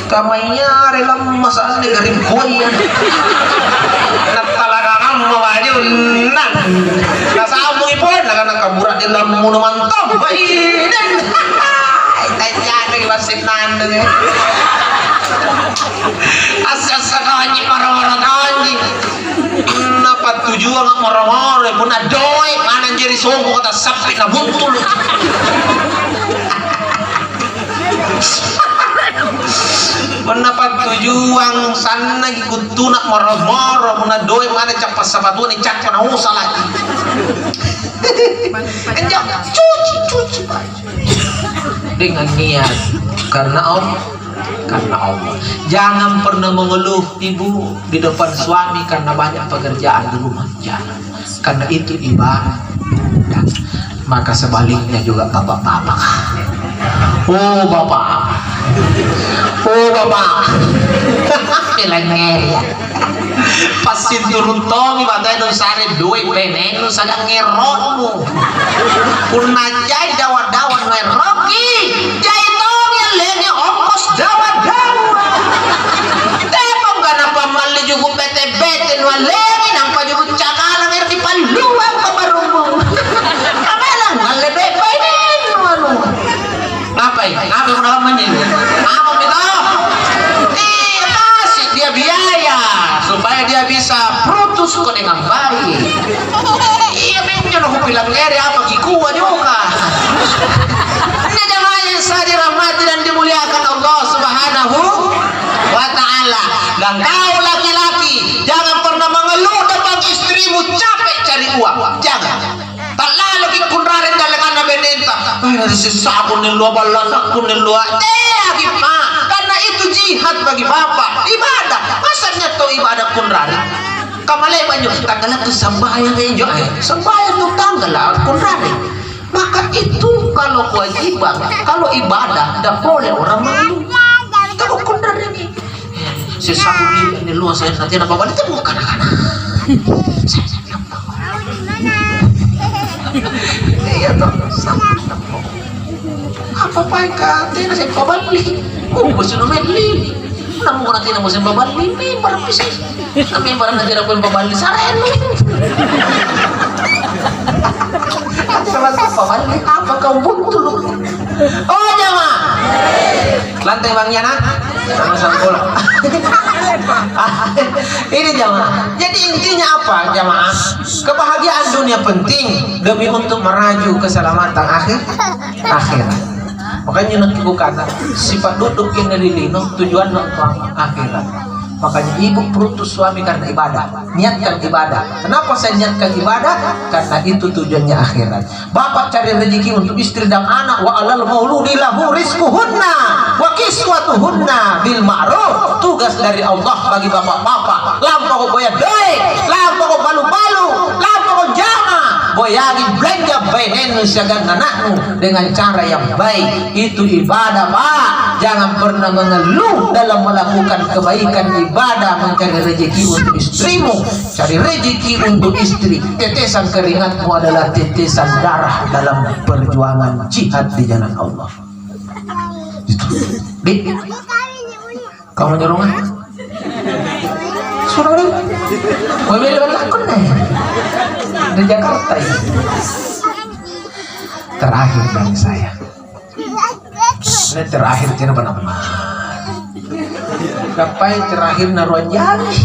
Kamainya rela masalah negara boyan. Natalaga kamu baju nan. Nasamu ipon naga kaburat di dalam monumen tom. Baiden. Tanya lagi wasit nan. Asal sakanya marah-marah kanji. Napa tujuan marah-marah pun adoy mana jadi songko kata sapi na buntul. Mendapat tujuan sana ikut tunak moro-moro menadoi mana capas sabatu ni cak na usah lagi. Enjak cuci dengan niat karena Allah. Jangan pernah mengeluh ibu di depan suami karena banyak pekerjaan di rumah. Jangan. Karena itu ibadah. Maka sebaliknya juga bapak-bapak. Oh bapak, Pilenger ya. Pasti turun tongi batai don sare duit benen don sadang ngerotmu. Kuna jai dawa-dawa ngeroki, jai tongi lenge ongkos dawa-dawa. Tepong kenapa mali juga bete-bete nualengi nampak juga cakalang ngerti paluang kabarumbu. Kamelang ngalebe benen nuanu. Ngapain namanya? Apa minta? Kasih dia biaya supaya dia bisa putus kok dengan baik. Iya memangnya aku bilang ngeri apa kikuah juga. Ini jangan saya dirahmati dan dimuliakan Allah Subhanahu wa Ta'ala. Dan kau laki-laki jangan pernah mengeluh depan istrimu capek cari uang. Jangan. Tak lalu kunrarin dalam benenta. Sisakun yang luar balasakun yang luar. Karena itu jihad bagi bapak. Ibadah. Masanya to ibadah kunrarin. Kamalay banyak tanggalan tu sambayan enjo. Sambayan tu tanggalan kunrarin. Maka itu kalau kewajiban, kalau ibadah, tidak boleh orang malu. Kalau kunrarin ini. Sisakun yang luar saya nanti apa balik itu bukan anak-anak. Saya iya toh sama apa ka tena sa pabalik gusto naman li namun ko natin mo sa pabalik member pisi na member na tira ko yung pabalik sareno sama sa pabalik apa kau buntulog oh jama lantai bangnya na sama bola ini jamaah. Jadi intinya apa jamaah? Kebahagiaan dunia penting demi untuk meraju keselamatan akhirat. Makanya nanti kata sifat duduk yang dari lino tujuan untuk akhirat. Makanya ibu perlu suami karena ibadah. Niatkan ibadah. Kenapa saya niatkan ibadah? Karena itu tujuannya akhirat. Bapak cari rezeki untuk istri dan anak. Wa alal mauludi lahu rizquhunna wa kiswatuhunna bil ma'ruf. Tugas dari Allah bagi bapak-bapak. Lampau boya doi, lampau balu-balu, lampau jama. Boyagi belanja behen syagan anakmu dengan cara yang baik. Itu ibadah, Pak. Jangan pernah mengeluh dalam melakukan kebaikan ibadah, mencari rezeki untuk istrimu, cari rezeki untuk istri. Tetesan keringatmu adalah tetesan darah dalam perjuangan jihad di jalan Allah. Itu. Dik, kamu nyerungan? Sudah deh. Mau beli lakon nih di Jakarta ini. Terakhir dari saya. Ini terakhir tidak pernah kapai terakhir naruhan jari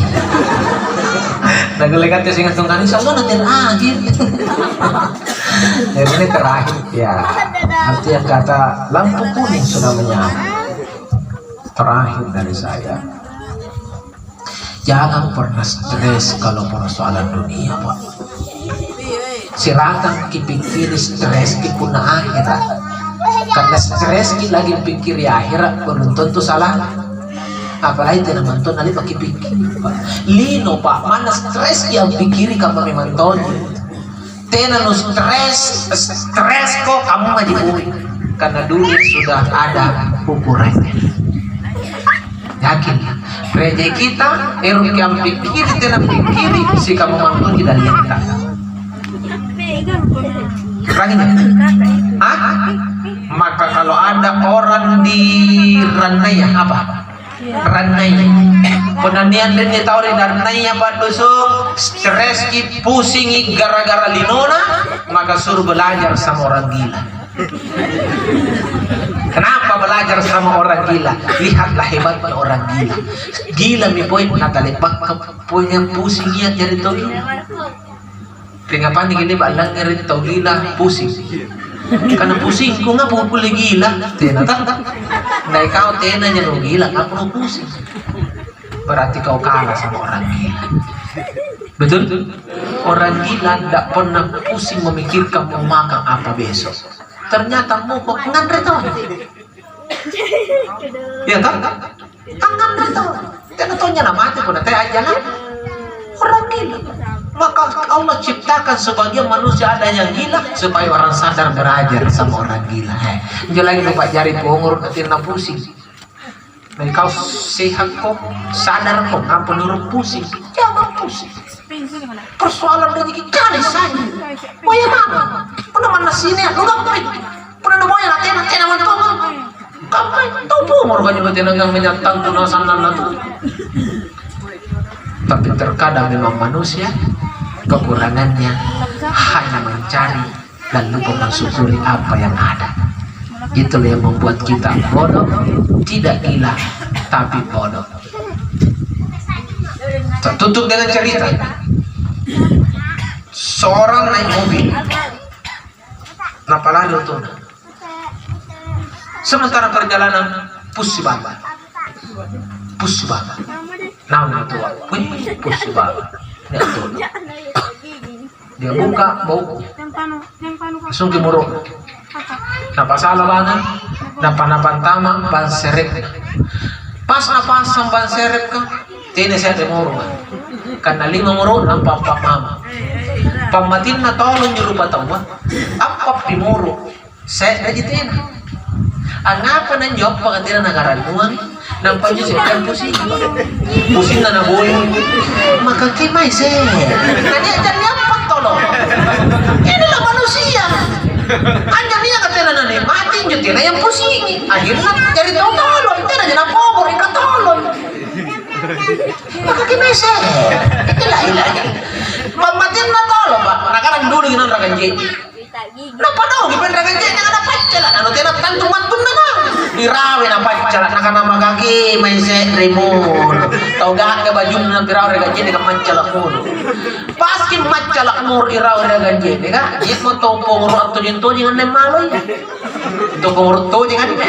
nagalekat ya singa tungkan insya Allah nanti terakhir jadi ini terakhir ya artinya kata lampu kuning sudah menyala. Terakhir dari saya, jangan pernah stres kalau persoalan dunia, Pak. Silakan kipikir stres kipuna akhirat. Karena stres kita lagi pikir ya akhirat belum tentu salah. Apalagi tidak manton nanti pakai pikir. Lino Pak, mana stres yang pikiri kamu memang ton. Tena no stres kok kamu majiburi. Karena dunia sudah ada ukurannya. Yakin rezeki kita eruk yang pikir tena pikiri si kamu manton tidak lihat. Ranginya. Maka kalau ada orang di Ranaya apa? Ranaya. Penanian dan tahu di Ranaya Pak Dusuk, stres ki pusingi gara-gara linona, maka suruh belajar sama orang gila. Kenapa belajar sama orang gila? Lihatlah hebatnya orang gila. Gila mi poin nakalepak punya pusingnya jadi tahu. Kenapa nih gini balang ngeri tahu gila pusing? Karena pusing, kok nggak boleh gila? Tena tak? Nah kau tena nyelo gila, nggak perlu pusing. Berarti kau kalah sama orang gila. Betul? Orang gila tidak pernah pusing memikirkan mau makan apa besok. Ternyata mau kok ngandre tahu? Ya tak? Ngandre tahu? Tena tahu nyala mati pun teh aja lah. Orang gila. Maka Allah ciptakan sebagian manusia ada yang gila supaya orang sadar belajar sama orang gila. Jangan lagi lupa jari pengur nanti pusing. Dan kau sehat kok, sadar kok, nggak penurut pusing. Jangan pusing. Persoalan rezeki kali saja. Oh ya mama, pernah mana sini? Lu ngapain? Pernah mau yang nanti mantu? Ngapain? Tahu pengur kan juga yang menyatang tunasan itu. Tapi terkadang memang manusia kekurangannya hanya mencari dan lupa mensyukuri apa yang ada. Itulah yang membuat kita bodoh, tidak gila tapi bodoh. Tertutup dengan cerita seorang naik mobil napalado tuh sementara perjalanan pusibaba nama tua pusibaba dia buka bau langsung kimuruk napasalah banget napa-napa ban serep pas napasang ban serep kan tini saya temuruk karena 5 muruk nampak mama pamatin na tolong nyuruh patawan apa timuruk saya rejitin angapa na nyok pagkatira nagaranuan nampak nyo siya pusing na naboy makakimay siya kanya apa tolong inilah manusia hanya niya katira na ni mati nyo tina yang pusing. Akhirnya jadi tolong, tina jadi pobor ikat tolong. Maka kinese, itulah ilahnya. Pamatin na tolong pak. Nakaran dulu gini orang kanji. Napa dong? Gimana orang kanji? Jangan apa jalan. Anu tina tantu mantun na. Dirawe na pacaran nakana magagi may se remote. Tau gak baju na dirawe kanji ni kamanjalak mo. Paski macalak mur iraw na ganji, di ka? Jit mo to pongro at tujin-tujin ang nemaloy. To pongro tujin ang ne.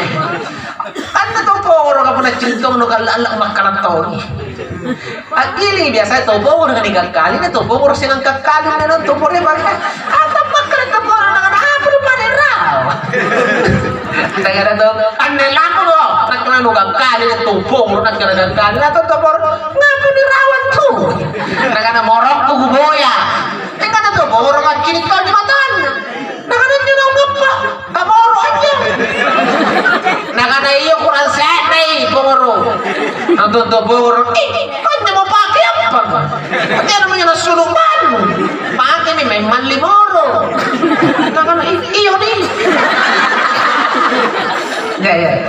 Ano to pongro ka po na cintong no kalalak makalatong. At giling biasa to pongro nga ni kakali na to pongro silang kakali na nun to pongro baga. Ata makalat to pongro na kanahapon pa rin raw. Saya na to, ang nilako no, nagkalano kakali na to pongro nagkalakakali na to pongro. Ngapo ni rawan to? Nakana morok ko guboya. Teka na to, boro ka kinito di matan. Nakana nyo na umapa. Kaboro aja. Nakana iyo kurang setay, boro. Nandun to boro. Kanya mo pake apa? Pati naman yun ang suluban. Pake may manlimoro. Nakana iyo di. Ya.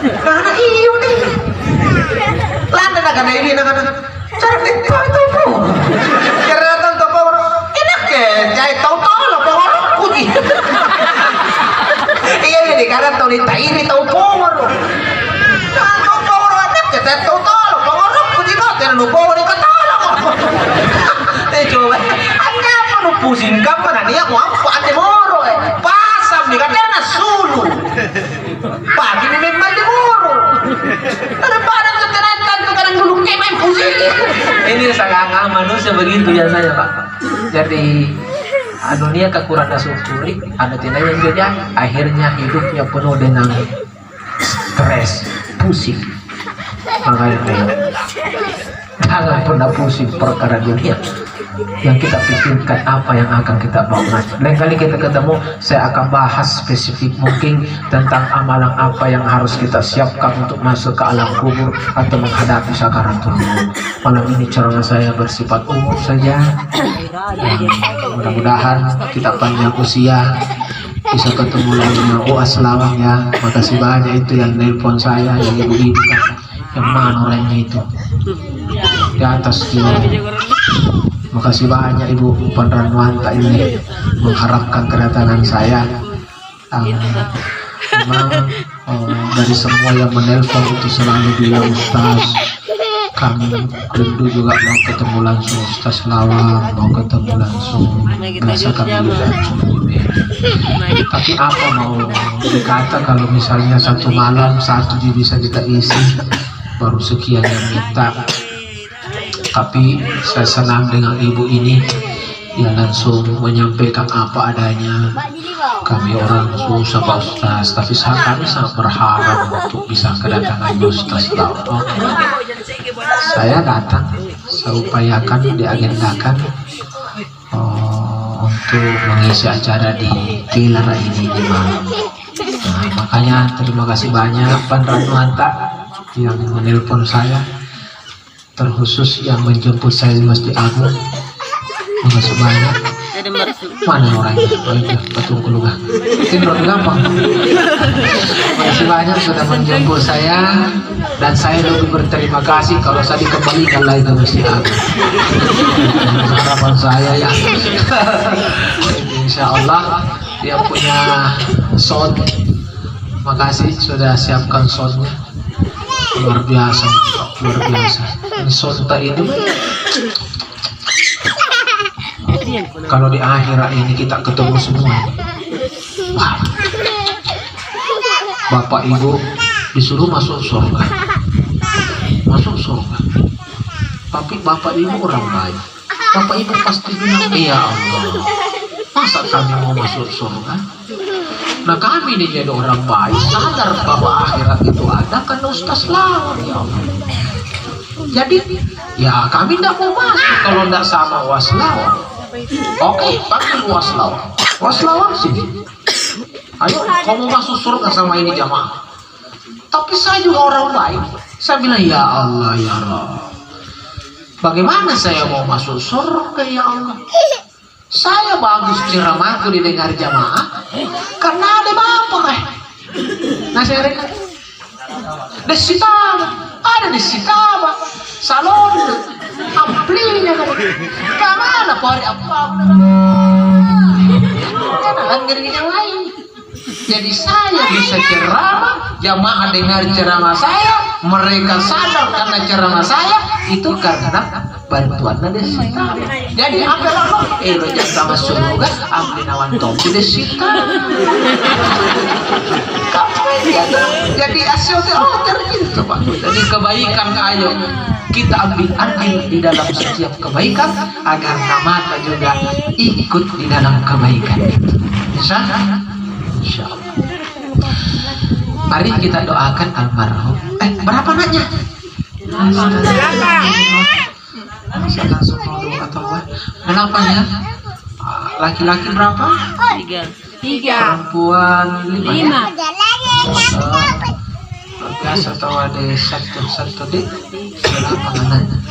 Nakana iyo di. Landa nakana ini nakana. Cara dito ito po. Kaya tanto po enak jay tahu-tahu lo pengorok puji. Iya ini karena tahu ini tahu pengorok. Tahu pengorok enak jadi tahu-tahu lo pengorok puji kok jangan lupa ini kata lo. Coba anda apa lu pusing kapan nih mau apa anda moro pasam nih katanya sulu. Pagi ini memang di moro. Ada pada keterangan kadang dulu main pusing. Ini sangat manusia begitu biasanya pak. Jadi dunia kekurangan syukuri, ada tidak yang jadi akhirnya hidupnya penuh dengan stres, pusing. Makanya jangan pernah pusing perkara dunia. Yang kita pikirkan apa yang akan kita bawa. Lain kali kita ketemu, saya akan bahas spesifik mungkin tentang amalan apa yang harus kita siapkan untuk masuk ke alam kubur atau menghadapi sakaratul maut. Malam ini ceramah saya bersifat umum saja. Mudah-mudahan kita panjang usia, bisa ketemu lagi dengan UAS Lawang ya. Makasih banyak itu yang nelpon saya, yang ibu-ibu, yang mana orangnya itu di atas ini. Makasih banyak Ibu Panranwanta ini mengharapkan kedatangan saya. Memang dari semua yang menelpon itu selalu bilang Ustaz, kami rindu juga mau ketemu langsung Ustaz Lawang, mau ketemu langsung. Biasa kami sudah cukup ya. Tapi apa mau dikata kalau misalnya satu malam satu bisa kita isi, baru sekian yang minta. Tapi saya senang dengan ibu ini, dia langsung menyampaikan apa adanya. Kami orang susah Pak Ustaz, tapi kami sangat berharap untuk bisa kedatangan Ustaz Lawang. Saya datang, saya upayakan diagendakan untuk mengisi acara di Kilara ini di malam. Makanya terima kasih banyak Panranwanta yang menelpon saya, terkhusus yang menjemput saya di Masjid Agung. Makasih banyak. Mana orangnya? Oh itu patung kulungan. Tidur gampang. Makasih banyak sudah menjemput saya, dan saya lebih berterima kasih kalau saya dikembalikan lagi ke Masjid Agung. Harapan saya ya. Insya Allah dia punya sound. Makasih sudah siapkan soundnya. Luar biasa, luar biasa. Ini sonta ini kalau di akhirat ini kita ketemu semua. Wah, Bapak Ibu disuruh masuk surga, tapi Bapak Ibu orang baik. Bapak Ibu pasti bilang, iya Allah, masa kami mau masuk surga? Nah kami ini jadi orang baik, sadar bahwa akhirat itu ada kan Ustaz Lawang ya Allah. Jadi ya kami tidak mau masuk kalau tidak sama UAS Lawang. Oke, panggil UAS Lawang. UAS Lawang sini. Ayo, kamu masuk surga sama ini jamaah. Tapi saya juga orang baik. Saya bilang ya Allah ya Rabb. Bagaimana saya mau masuk surga ya Allah? Saya bagus ceramahku didengar jamaah karena ada bapak Nasi mereka desitaba, ada desitaba, salon, amplinya kan, kemana pori apa? Jangan ngeri yang lain. Jadi saya bisa ceramah, jamaah dengar ceramah saya, mereka sadar karena ceramah saya itu karena bantuan desita. Jadi apa lo? Jangan sama surga, ambil nawan topi desita. Jadi asal terjadi Pak. Jadi kebaikan ayo kita ambil di dalam setiap kebaikan agar namata juga ikut di dalam kebaikan. Bisa? Insyaallah. Mari kita doakan almarhum. Berapa anaknya? Saya langsung mau doa atau apa? Delapan ya? Laki-laki berapa? Tiga. Perempuan lima. Biasa atau ada satu deh.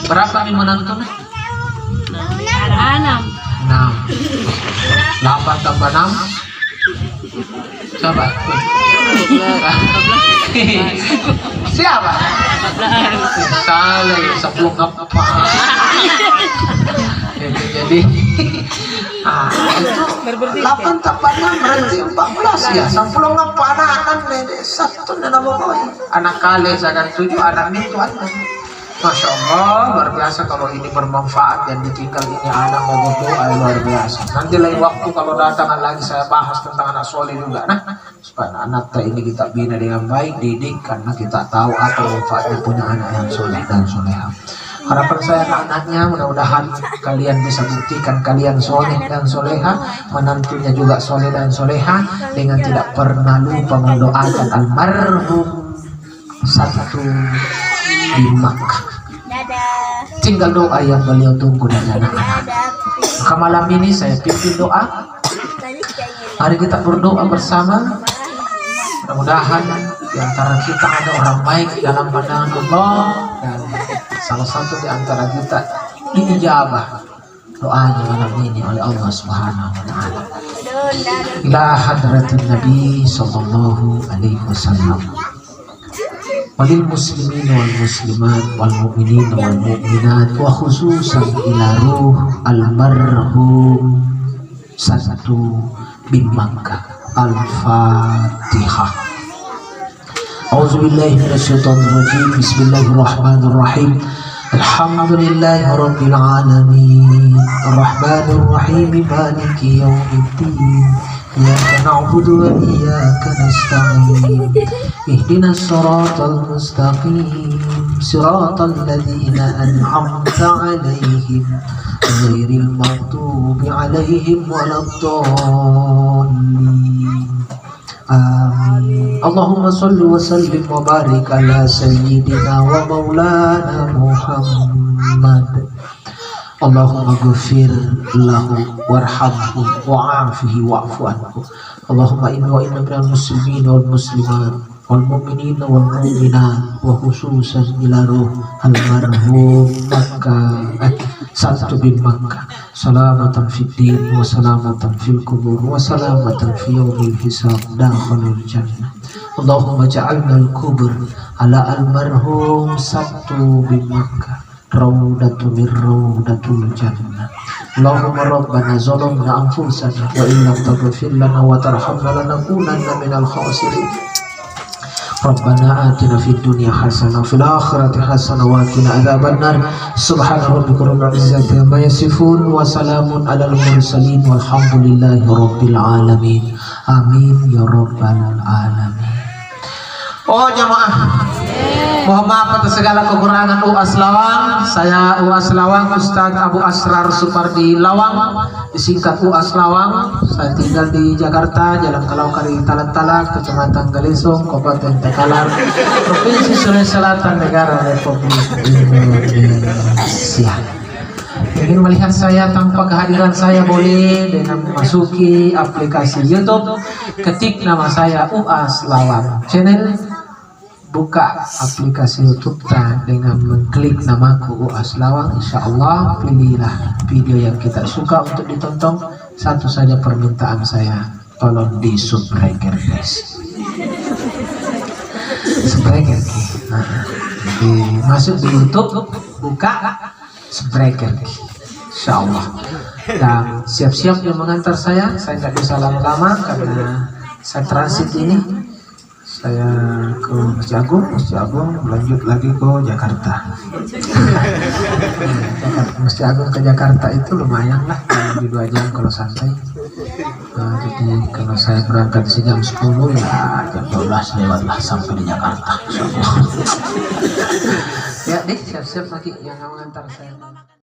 Berapa nih menantunya? 6. 8 tambah 6. Coba. Siapa? Salah sebelum apa? Jadi itu 8 tambah 6 berarti 14 ya. Sebelum apa anak-anak satu anak kali dan 7 anak itu anak. Masya Allah, luar biasa kalau ini bermanfaat dan ditinggal ini anak mau berdoa luar biasa. Nanti lain waktu kalau datang lagi saya bahas tentang anak soleh juga. Nah, supaya anak ini kita bina dengan baik, didik karena kita tahu apa manfaatnya punya anak yang soleh dan soleha. Harapan saya anak-anaknya mudah-mudahan kalian bisa buktikan kalian soleh dan soleha, menantunya juga soleh dan soleha dengan tidak pernah lupa mendoakan almarhum satu di Makkah. Tinggal doa yang beliau tunggu dari anak-anak. Maka malam ini saya pimpin doa. Mari kita berdoa bersama. Mudah-mudahan di antara kita ada orang baik dalam pandangan Allah dan salah satu di antara kita diijabah doanya malam ini oleh Allah Subhanahu wa taala. Ila hadratin Nabi sallallahu alaihi wasallam. Walil muslimin wal muslimat wal mu'minin wal mu'minat wa khususan ila ruh almarhum satu bin Makkah. Al-Fatihah. A'udzubillahi minasyaitonir rajim. Bismillahirrahmanirrahim. Alhamdulillahi rabbil alamin. Arrahmanir rahim. Maliki yaumiddin. Iyyaka na'budu wa iyyaka nasta'in. Ihdinas siratal mustaqim. Siratal ladzina an'amta 'alaihim ghairil maghdubi 'alaihim waladdallin. Amin. Allahumma salli wa sallim wa barik ala sayyidina wa maulana Muhammad. Allahumma ghafir lahu warhamhu wa'afihi wa'fu anhu. Allahumma inna wa inna minal muslimin wal muslimat wal mu'minin wal mu'minat wa khususan ila ruh almarhum satu bin Makkah. Salamatan fid din wa salamatan fil kubur wa salamatan fi yaumil hisab dakhalul jannah. Allahumma ja'alna al-kubur ala almarhum satu bin Makkah raudatu min raudatul jannah. Allahumma rabbana zalamna anfusana wa in lam taghfir lana wa tarhamna lanakunanna minal khasirin. Rabbana atina fid dunya hasanah wa fil akhirati hasanah wa qina adzabannar. Subhana rabbika rabbil izzati amma yasifun wa salamun alal mursalin walhamdulillahi rabbil alamin. Amin ya rabbal alamin. Oh jamaah, mohon maaf atas segala kekurangan UAS Lawang. Saya UAS Lawang, Ustadz Abu Asrar Supardi Lawang, disingkat UAS Lawang. Saya tinggal di Jakarta, Jalan Kalaukari Talak-Talak, Kecamatan Galesong, Kabupaten Takalar, Provinsi Sulawesi Selatan, Negara Republik Indonesia. Ingin melihat saya tanpa kehadiran saya boleh dengan memasuki aplikasi YouTube, ketik nama saya UAS Lawang Channel. Buka aplikasi YouTube dengan mengklik namaku UAS Lawang. Insya Allah pilihlah video yang kita suka untuk ditonton. Satu saja permintaan saya, tolong di subscribe guys. Spreaker Ki. Jadi masuk di YouTube, buka Spreaker Ki. Insya Allah. Dan siap-siap yang mengantar saya nggak bisa lama-lama karena saya transit ini. Saya ke Masjid Agung, lanjut lagi ke Jakarta. Masjid Agung ke Jakarta itu lumayan lah, di 2 jam kalau santai. Jadi kalau saya berangkat jam 10 ya jam 12 lewat lah sampai di Jakarta. Ya deh, siap-siap lagi yang mengantar saya.